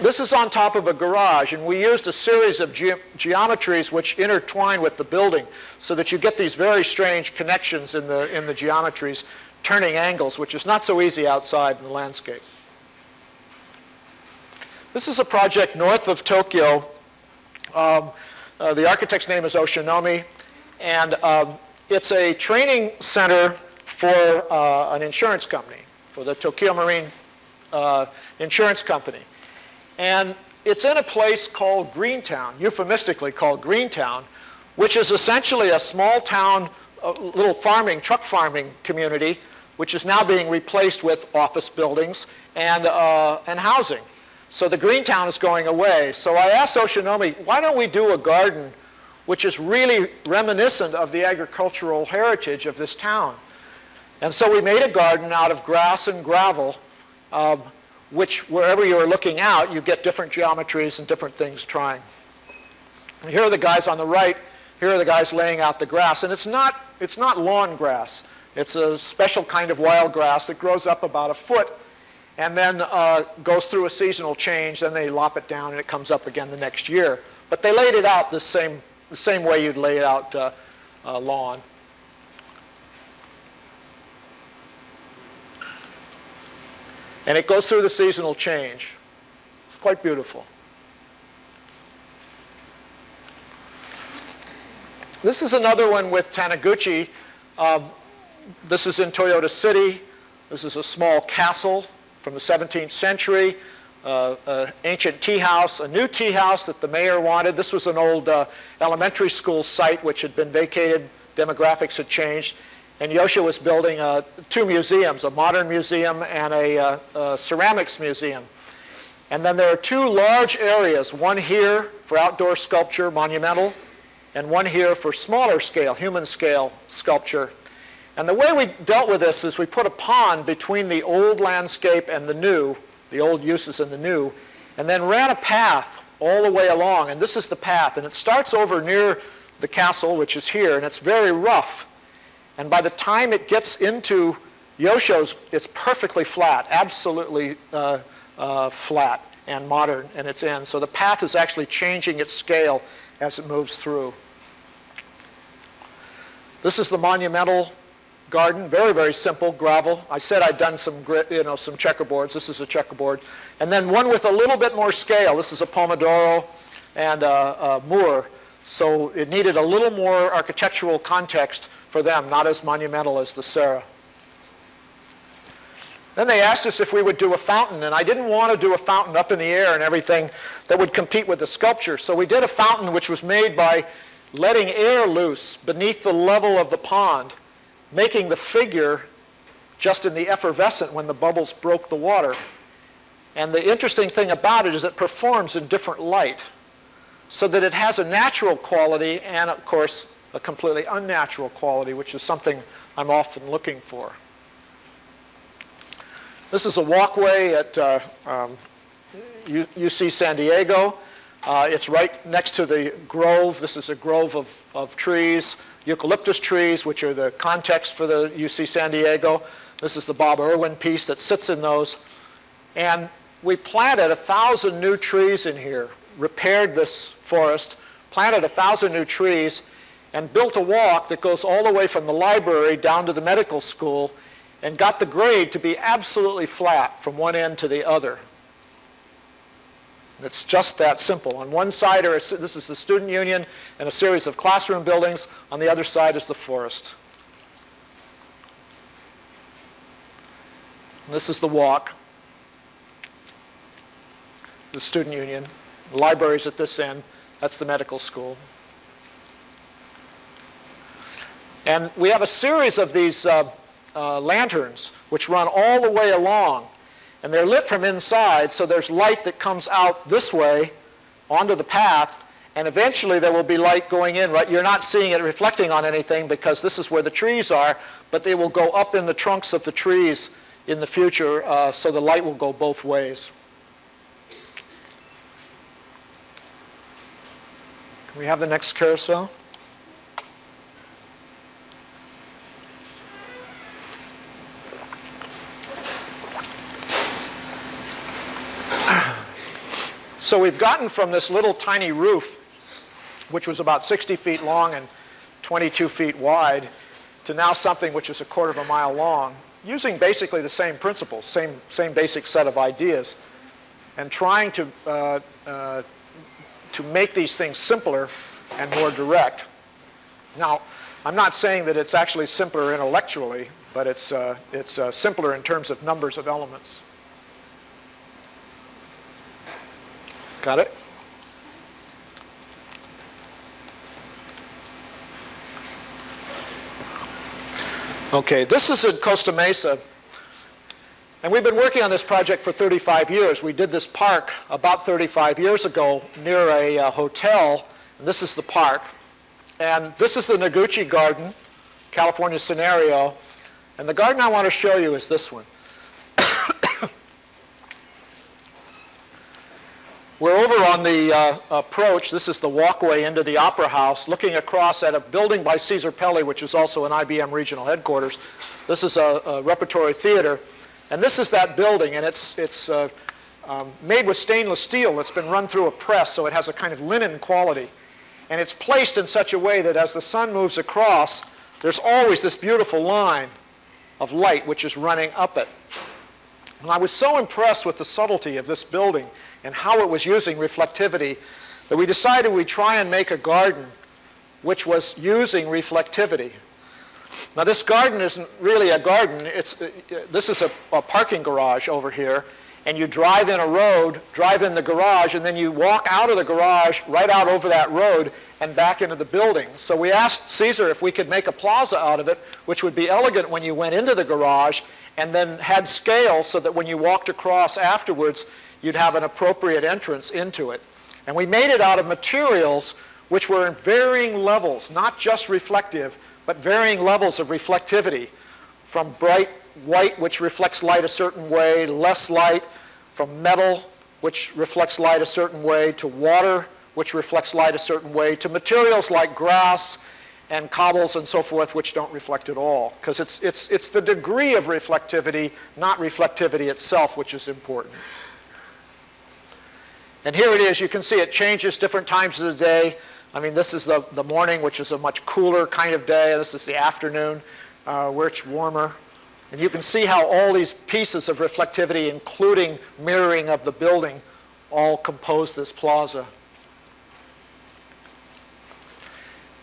This is on top of a garage, and we used a series of geometries which intertwine with the building so that you get these very strange connections in the geometries, turning angles, which is not so easy outside in the landscape. This is a project north of Tokyo. The architect's name is Oshinomi, and it's a training center for an insurance company, for the Tokyo Marine Insurance Company. And it's in a place called Greentown, euphemistically called Greentown, which is essentially a small town, little farming, truck farming community, which is now being replaced with office buildings and housing. So the Greentown is going away. So I asked Oshinomi, why don't we do a garden which is really reminiscent of the agricultural heritage of this town? And so we made a garden out of grass and gravel, which wherever you're looking out, you get different geometries and different things trying. And here are the guys on the right. Here are the guys laying out the grass. And it's not lawn grass. It's a special kind of wild grass that grows up about 1 foot and then goes through a seasonal change. Then they lop it down and it comes up again the next year. But they laid it out the same way you'd lay out lawn. And it goes through the seasonal change. It's quite beautiful. This is another one with Taniguchi. This is in Toyota City. This is a small castle from the 17th century, an ancient tea house, a new tea house that the mayor wanted. This was an old elementary school site which had been vacated. Demographics had changed. And Yosha was building 2 museums, a modern museum and a ceramics museum. And then there are 2 large areas, one here for outdoor sculpture, monumental, and one here for smaller scale, human scale sculpture. And the way we dealt with this is we put a pond between the old landscape and the new, the old uses and the new, and then ran a path all the way along. And this is the path. And it starts over near the castle, which is here, and it's very rough. And by the time it gets into Yosho's, it's perfectly flat, absolutely flat and modern in its end. So the path is actually changing its scale as it moves through. This is the monumental garden, very, very simple, gravel. I said I'd done some checkerboards. This is a checkerboard. And then one with a little bit more scale. This is a pomodoro and a moor. So it needed a little more architectural context for them, not as monumental as the Serra. Then they asked us if we would do a fountain, and I didn't want to do a fountain up in the air and everything that would compete with the sculpture. So we did a fountain which was made by letting air loose beneath the level of the pond, making the figure just in the effervescent when the bubbles broke the water. And the interesting thing about it is it performs in different light, so that it has a natural quality and, of course, a completely unnatural quality, which is something I'm often looking for. This is a walkway at UC San Diego. It's right next to the grove. This is a grove of trees, eucalyptus trees, which are the context for the UC San Diego. This is the Bob Irwin piece that sits in those. And we planted 1,000 new trees in here, repaired this forest, planted 1,000 new trees, and built a walk that goes all the way from the library down to the medical school and got the grade to be absolutely flat from one end to the other. It's just that simple. On one side, this is the student union and a series of classroom buildings. On the other side is the forest. And this is the walk, the student union. The library's at this end. That's the medical school. And we have a series of these lanterns which run all the way along. And they're lit from inside, so there's light that comes out this way onto the path, and eventually there will be light going in. Right? You're not seeing it reflecting on anything because this is where the trees are, but they will go up in the trunks of the trees in the future, so the light will go both ways. Can we have the next carousel? So we've gotten from this little tiny roof, which was about 60 feet long and 22 feet wide, to now something which is 1/4 mile long, using basically the same principles, same basic set of ideas, and trying to make these things simpler and more direct. Now, I'm not saying that it's actually simpler intellectually, but it's simpler in terms of numbers of elements. Got it? Okay, this is in Costa Mesa, and we've been working on this project for 35 years. We did this park about 35 years ago near a hotel, and this is the park. And this is the Noguchi Garden, California scenario, and the garden I want to show you is this one. We're over on the approach. This is the walkway into the Opera House, looking across at a building by Cesar Pelli, which is also an IBM regional headquarters. This is a repertory theater. And this is that building, and it's made with stainless steel that's been run through a press, so it has a kind of linen quality. And it's placed in such a way that as the sun moves across, there's always this beautiful line of light which is running up it. And I was so impressed with the subtlety of this building and how it was using reflectivity that we decided we'd try and make a garden which was using reflectivity. Now, this garden isn't really a garden. This is a parking garage over here, and you drive in a road, drive in the garage, and then you walk out of the garage right out over that road and back into the building. So we asked Cesar if we could make a plaza out of it, which would be elegant when you went into the garage, and then had scale so that when you walked across afterwards, you'd have an appropriate entrance into it. And we made it out of materials which were in varying levels, not just reflective, but varying levels of reflectivity, from bright white, which reflects light a certain way, less light, from metal, which reflects light a certain way, to water, which reflects light a certain way, to materials like grass and cobbles and so forth, which don't reflect at all. Because it's the degree of reflectivity, not reflectivity itself, which is important. And here it is. You can see it changes different times of the day. I mean, this is the morning, which is a much cooler kind of day. This is the afternoon, where it's warmer. And you can see how all these pieces of reflectivity, including mirroring of the building, all compose this plaza.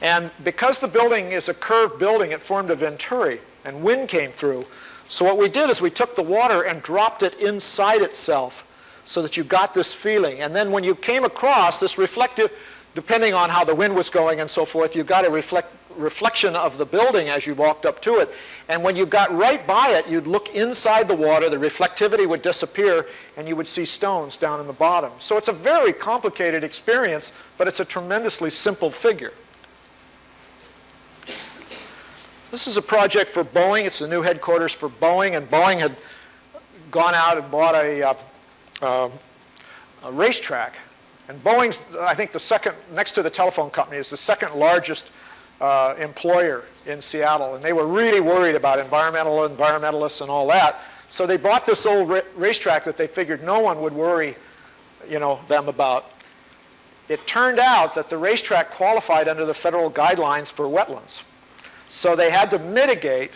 And because the building is a curved building, it formed a venturi, and wind came through. So what we did is we took the water and dropped it inside itself so that you got this feeling. And then when you came across this reflective, depending on how the wind was going and so forth, you got a reflection of the building as you walked up to it. And when you got right by it, you'd look inside the water, the reflectivity would disappear, and you would see stones down in the bottom. So it's a very complicated experience, but it's a tremendously simple figure. This is a project for Boeing. It's the new headquarters for Boeing, and Boeing had gone out and bought a racetrack. And Boeing's, I think, the second, next to the telephone company, is the second largest employer in Seattle. And they were really worried about environmentalists and all that. So they bought this old racetrack that they figured no one would worry, them about. It turned out that the racetrack qualified under the federal guidelines for wetlands. So they had to mitigate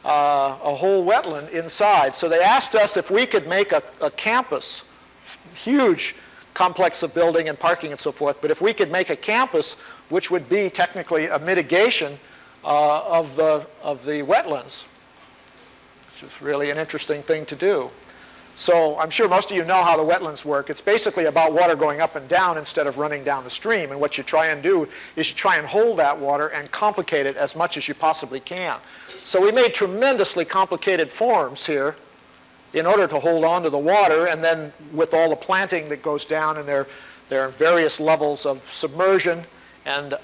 a whole wetland inside. So they asked us if we could make a campus, huge complex of building and parking and so forth, but if we could make a campus which would be technically a mitigation of the wetlands, which is really an interesting thing to do. So I'm sure most of you know how the wetlands work. It's basically about water going up and down instead of running down the stream. And what you try and do is you try and hold that water and complicate it as much as you possibly can. So we made tremendously complicated forms here in order to hold on to the water, and then with all the planting that goes down, and there are various levels of submersion, and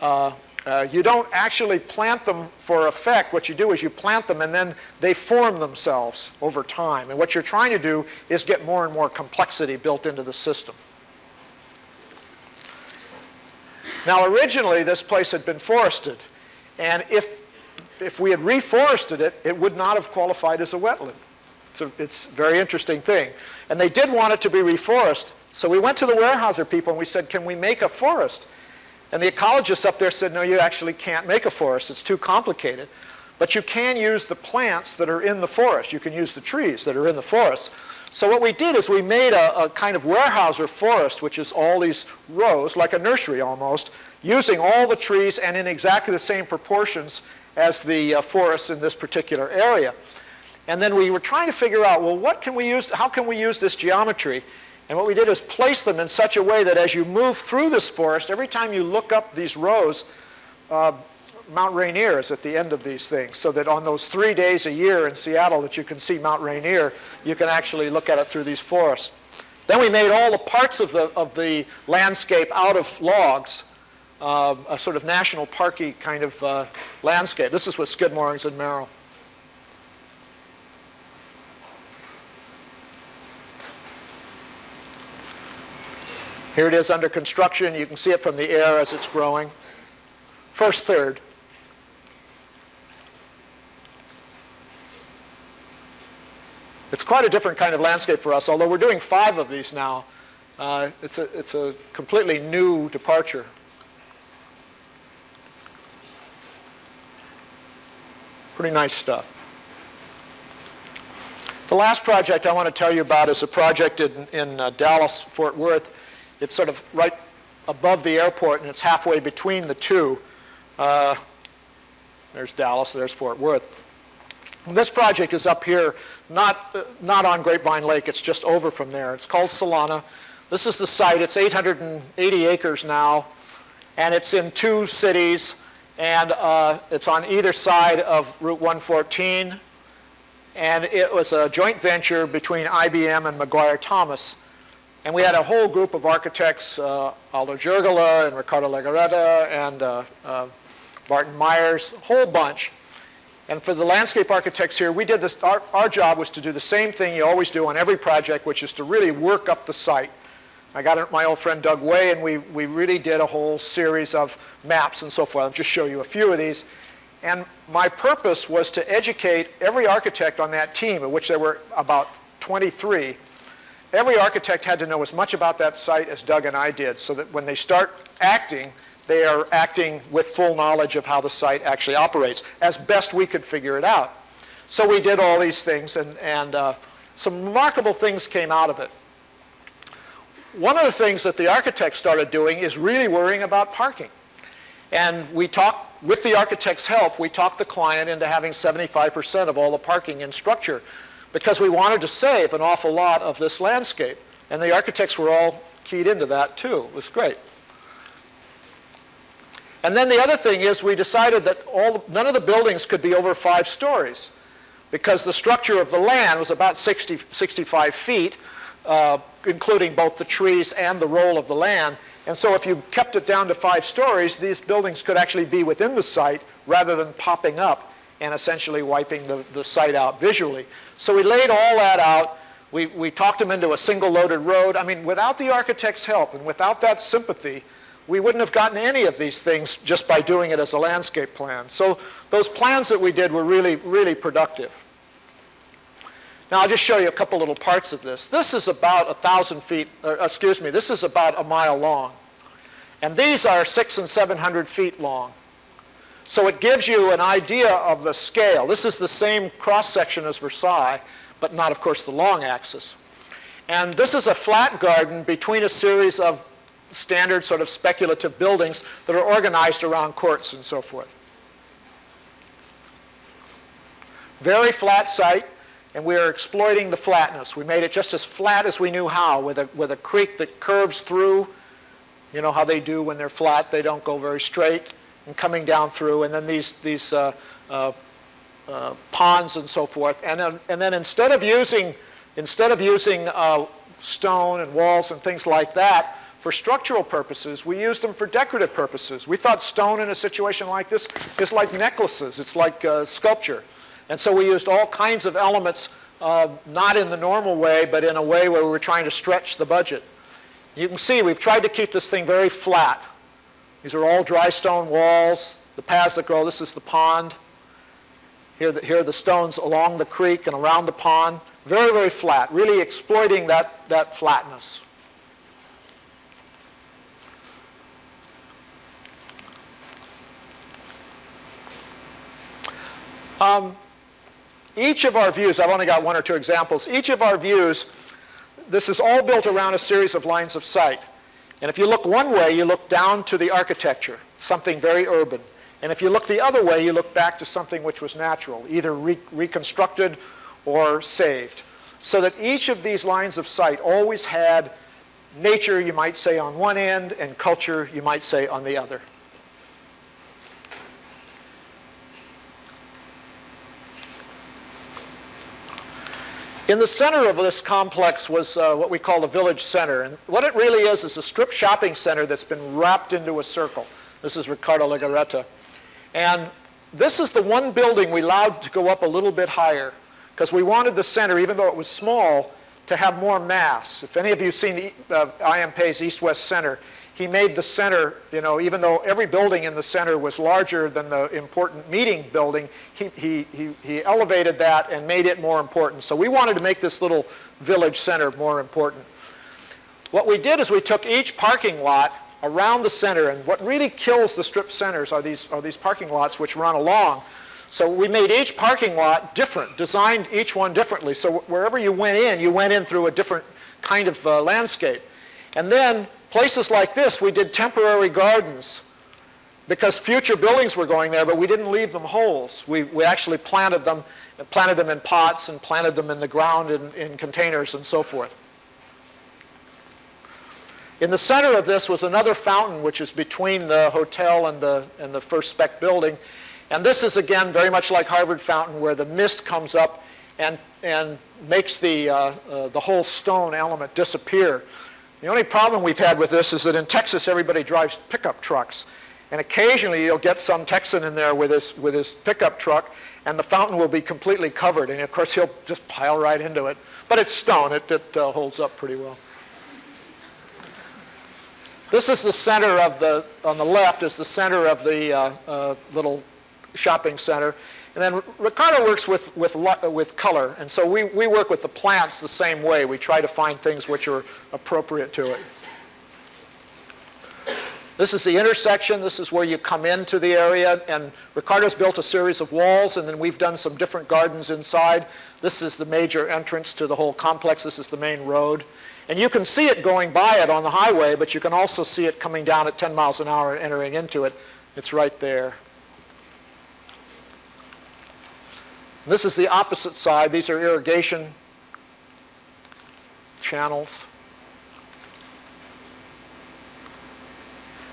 you don't actually plant them for effect. What you do is you plant them and then they form themselves over time. And what you're trying to do is get more and more complexity built into the system. Now originally this place had been forested, and if we had reforested it, it would not have qualified as a wetland. It's a very interesting thing. And they did want it to be reforested. So we went to the Weyerhaeuser people and we said, can we make a forest? And the ecologists up there said, no, you actually can't make a forest. It's too complicated. But you can use the plants that are in the forest. You can use the trees that are in the forest. So what we did is we made a kind of Weyerhaeuser forest, which is all these rows, like a nursery almost, using all the trees and in exactly the same proportions as the forests in this particular area. And then we were trying to figure out, well, what can we use? How can we use this geometry? And what we did is place them in such a way that as you move through this forest, every time you look up these rows, Mount Rainier is at the end of these things, so that on those 3 days a year in Seattle that you can see Mount Rainier, you can actually look at it through these forests. Then we made all the parts of the landscape out of logs, a sort of national parky kind of landscape. This is with skid moorings and Merrill. Here it is under construction. You can see it from the air as it's growing. First third. It's quite a different kind of landscape for us, although we're doing 5 of these now. It's a completely new departure. Pretty nice stuff. The last project I want to tell you about is a project in Dallas, Fort Worth. It's sort of right above the airport, and it's halfway between the two. There's Dallas, there's Fort Worth. And this project is up here, not on Grapevine Lake, it's just over from there. It's called Solana. This is the site. It's 880 acres now, and it's in 2 cities, and it's on either side of Route 114. And it was a joint venture between IBM and McGuire Thomas. And we had a whole group of architects, Aldo Jurgala and Ricardo Legarreta and Barton Myers, a whole bunch. And for the landscape architects here, we did this. Our job was to do the same thing you always do on every project, which is to really work up the site. I got my old friend Doug Way, and we really did a whole series of maps and so forth. I'll just show you a few of these. And my purpose was to educate every architect on that team, of which there were about 23. Every architect had to know as much about that site as Doug and I did, so that when they start acting, they are acting with full knowledge of how the site actually operates, as best we could figure it out. So we did all these things, and some remarkable things came out of it. One of the things that the architects started doing is really worrying about parking. And we talked, with the architect's help, we talked the client into having 75% of all the parking in structure, because we wanted to save an awful lot of this landscape. And the architects were all keyed into that too. It was great. And then the other thing is we decided that none of the buildings could be over 5 stories, because the structure of the land was about 65 feet, including both the trees and the roll of the land. And so if you kept it down to 5 stories, these buildings could actually be within the site rather than popping up and essentially wiping the site out visually. So we laid all that out. We talked them into a single loaded road. I mean, without the architect's help and without that sympathy, we wouldn't have gotten any of these things just by doing it as a landscape plan. So those plans that we did were really, really productive. Now I'll just show you a couple little parts of this. This is about 1,000 feet, this is about a mile long. And these are 600 and 700 feet long. So it gives you an idea of the scale. This is the same cross-section as Versailles, but not, of course, the long axis. And this is a flat garden between a series of standard sort of speculative buildings that are organized around courts and so forth. Very flat site. and we are exploiting the flatness. We made it just as flat as we knew how, with a creek that curves through. You know how they do when they're flat, they don't go very straight, and coming down through, and then these ponds and so forth. And then instead of using stone and walls and things like that for structural purposes, we used them for decorative purposes. We thought stone in a situation like this is like necklaces. It's like sculpture. And so we used all kinds of elements, not in the normal way, but in a way where we were trying to stretch the budget. You can see we've tried to keep this thing very flat. These are all dry stone walls, the paths that grow. This is the pond. Here are the stones along the creek and around the pond. Very, very flat, really exploiting that flatness. Each of our views, I've only got one or two examples, each of our views, this is all built around a series of lines of sight. And if you look one way, you look down to the architecture, something very urban. And if you look the other way, you look back to something which was natural, either reconstructed or saved. So that each of these lines of sight always had nature, you might say, on one end, and culture, you might say, on the other. In the center of this complex was what we call the village center. And what it really is a strip shopping center that's been wrapped into a circle. This is Ricardo Legarreta. And this is the one building we allowed to go up a little bit higher, because we wanted the center, even though it was small, to have more mass. If any of you have seen I.M. Pei's East-West Center, he made the center, you know, even though every building in the center was larger than the important meeting building, he elevated that and made it more important. So we wanted to make this little village center more important. What we did is we took each parking lot around the center, and what really kills the strip centers are these parking lots which run along. So we made each parking lot different, designed each one differently. So wherever you went in through a different kind of landscape. And then places like this, we did temporary gardens because future buildings were going there, but we didn't leave them holes. We actually planted them in pots and planted them in the ground in containers and so forth. In the center of this was another fountain, which is between the hotel and the first spec building. And this is, again, very much like Harvard Fountain, where the mist comes up and makes the whole stone element disappear. The only problem we've had with this is that in Texas, everybody drives pickup trucks. And occasionally, you'll get some Texan in there with his pickup truck, and the fountain will be completely covered. And, of course, he'll just pile right into it. But it's stone. It holds up pretty well. This is the center of on the left is the center of the little shopping center. And then Ricardo works with color, and so we work with the plants the same way. We try to find things which are appropriate to it. This is the intersection. This is where you come into the area, and Ricardo's built a series of walls, and then we've done some different gardens inside. This is the major entrance to the whole complex. This is the main road. And you can see it going by it on the highway, but you can also see it coming down at 10 miles an hour and entering into it. It's right there. This is the opposite side. These are irrigation channels.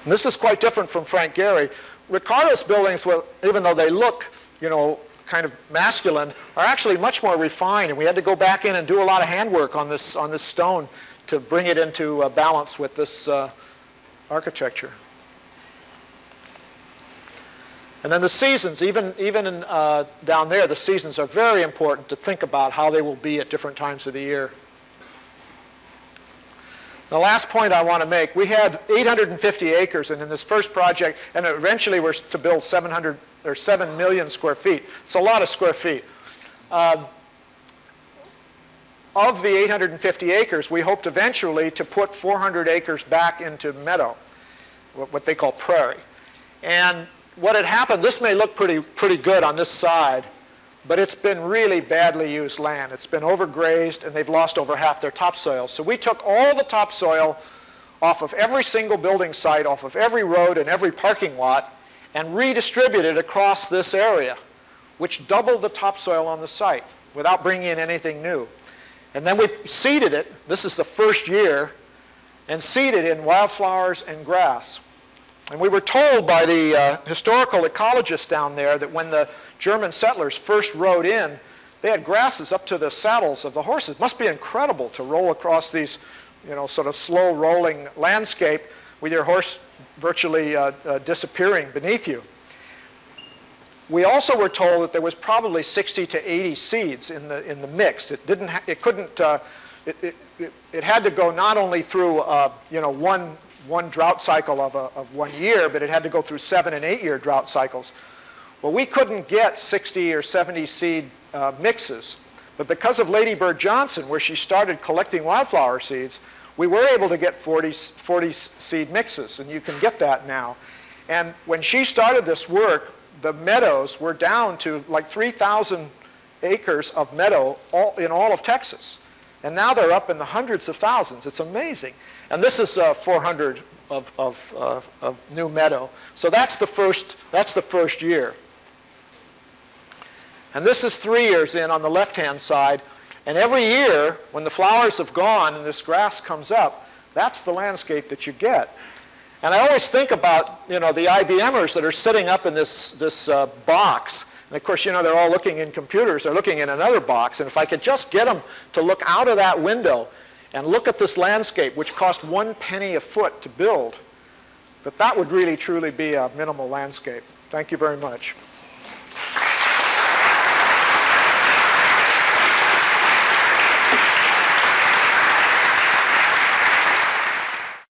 And this is quite different from Frank Gehry. Ricardo's buildings, well, even though they look, you know, kind of masculine, are actually much more refined. And we had to go back in and do a lot of handwork on this stone to bring it into balance with this architecture. And then the seasons, even down there, the seasons are very important to think about how they will be at different times of the year. The last point I want to make, we had 850 acres, and in this first project, and eventually we're to build 7 million square feet. It's a lot of square feet. Of the 850 acres, we hoped eventually to put 400 acres back into meadow, what they call prairie. And what had happened, this may look pretty good on this side, but it's been really badly used land. It's been overgrazed, and they've lost over half their topsoil. So we took all the topsoil off of every single building site, off of every road and every parking lot, and redistributed across this area, which doubled the topsoil on the site. without bringing in anything new. And then we seeded it. This is the first year, and seeded in wildflowers and grass. And we were told by the historical ecologists down there that when the German settlers first rode in, they had grasses up to the saddles of the horses. It must be incredible to roll across these, sort of slow rolling landscape with your horse virtually disappearing beneath you. We also were told that there was probably 60 to 80 seeds in the mix. It didn't. It had to go not only through one drought cycle of 1 year, but it had to go through 7 and 8 year drought cycles. Well, we couldn't get 60 or 70 seed mixes, but because of Lady Bird Johnson, where she started collecting wildflower seeds, we were able to get 40 seed mixes, and you can get that now. And when she started this work, the meadows were down to like 3,000 acres of meadow in all of Texas. And now they're up in the hundreds of thousands. It's amazing. And this is 400 of new meadow. So that's the first year. And this is 3 years in on the left-hand side. And every year, when the flowers have gone and this grass comes up, that's the landscape that you get. And I always think about, the IBMers that are sitting up in this box. And of course, they're all looking in computers. They're looking in another box. And if I could just get them to look out of that window and look at this landscape, which cost 1 penny a foot to build, that would really, truly be a minimal landscape. Thank you very much.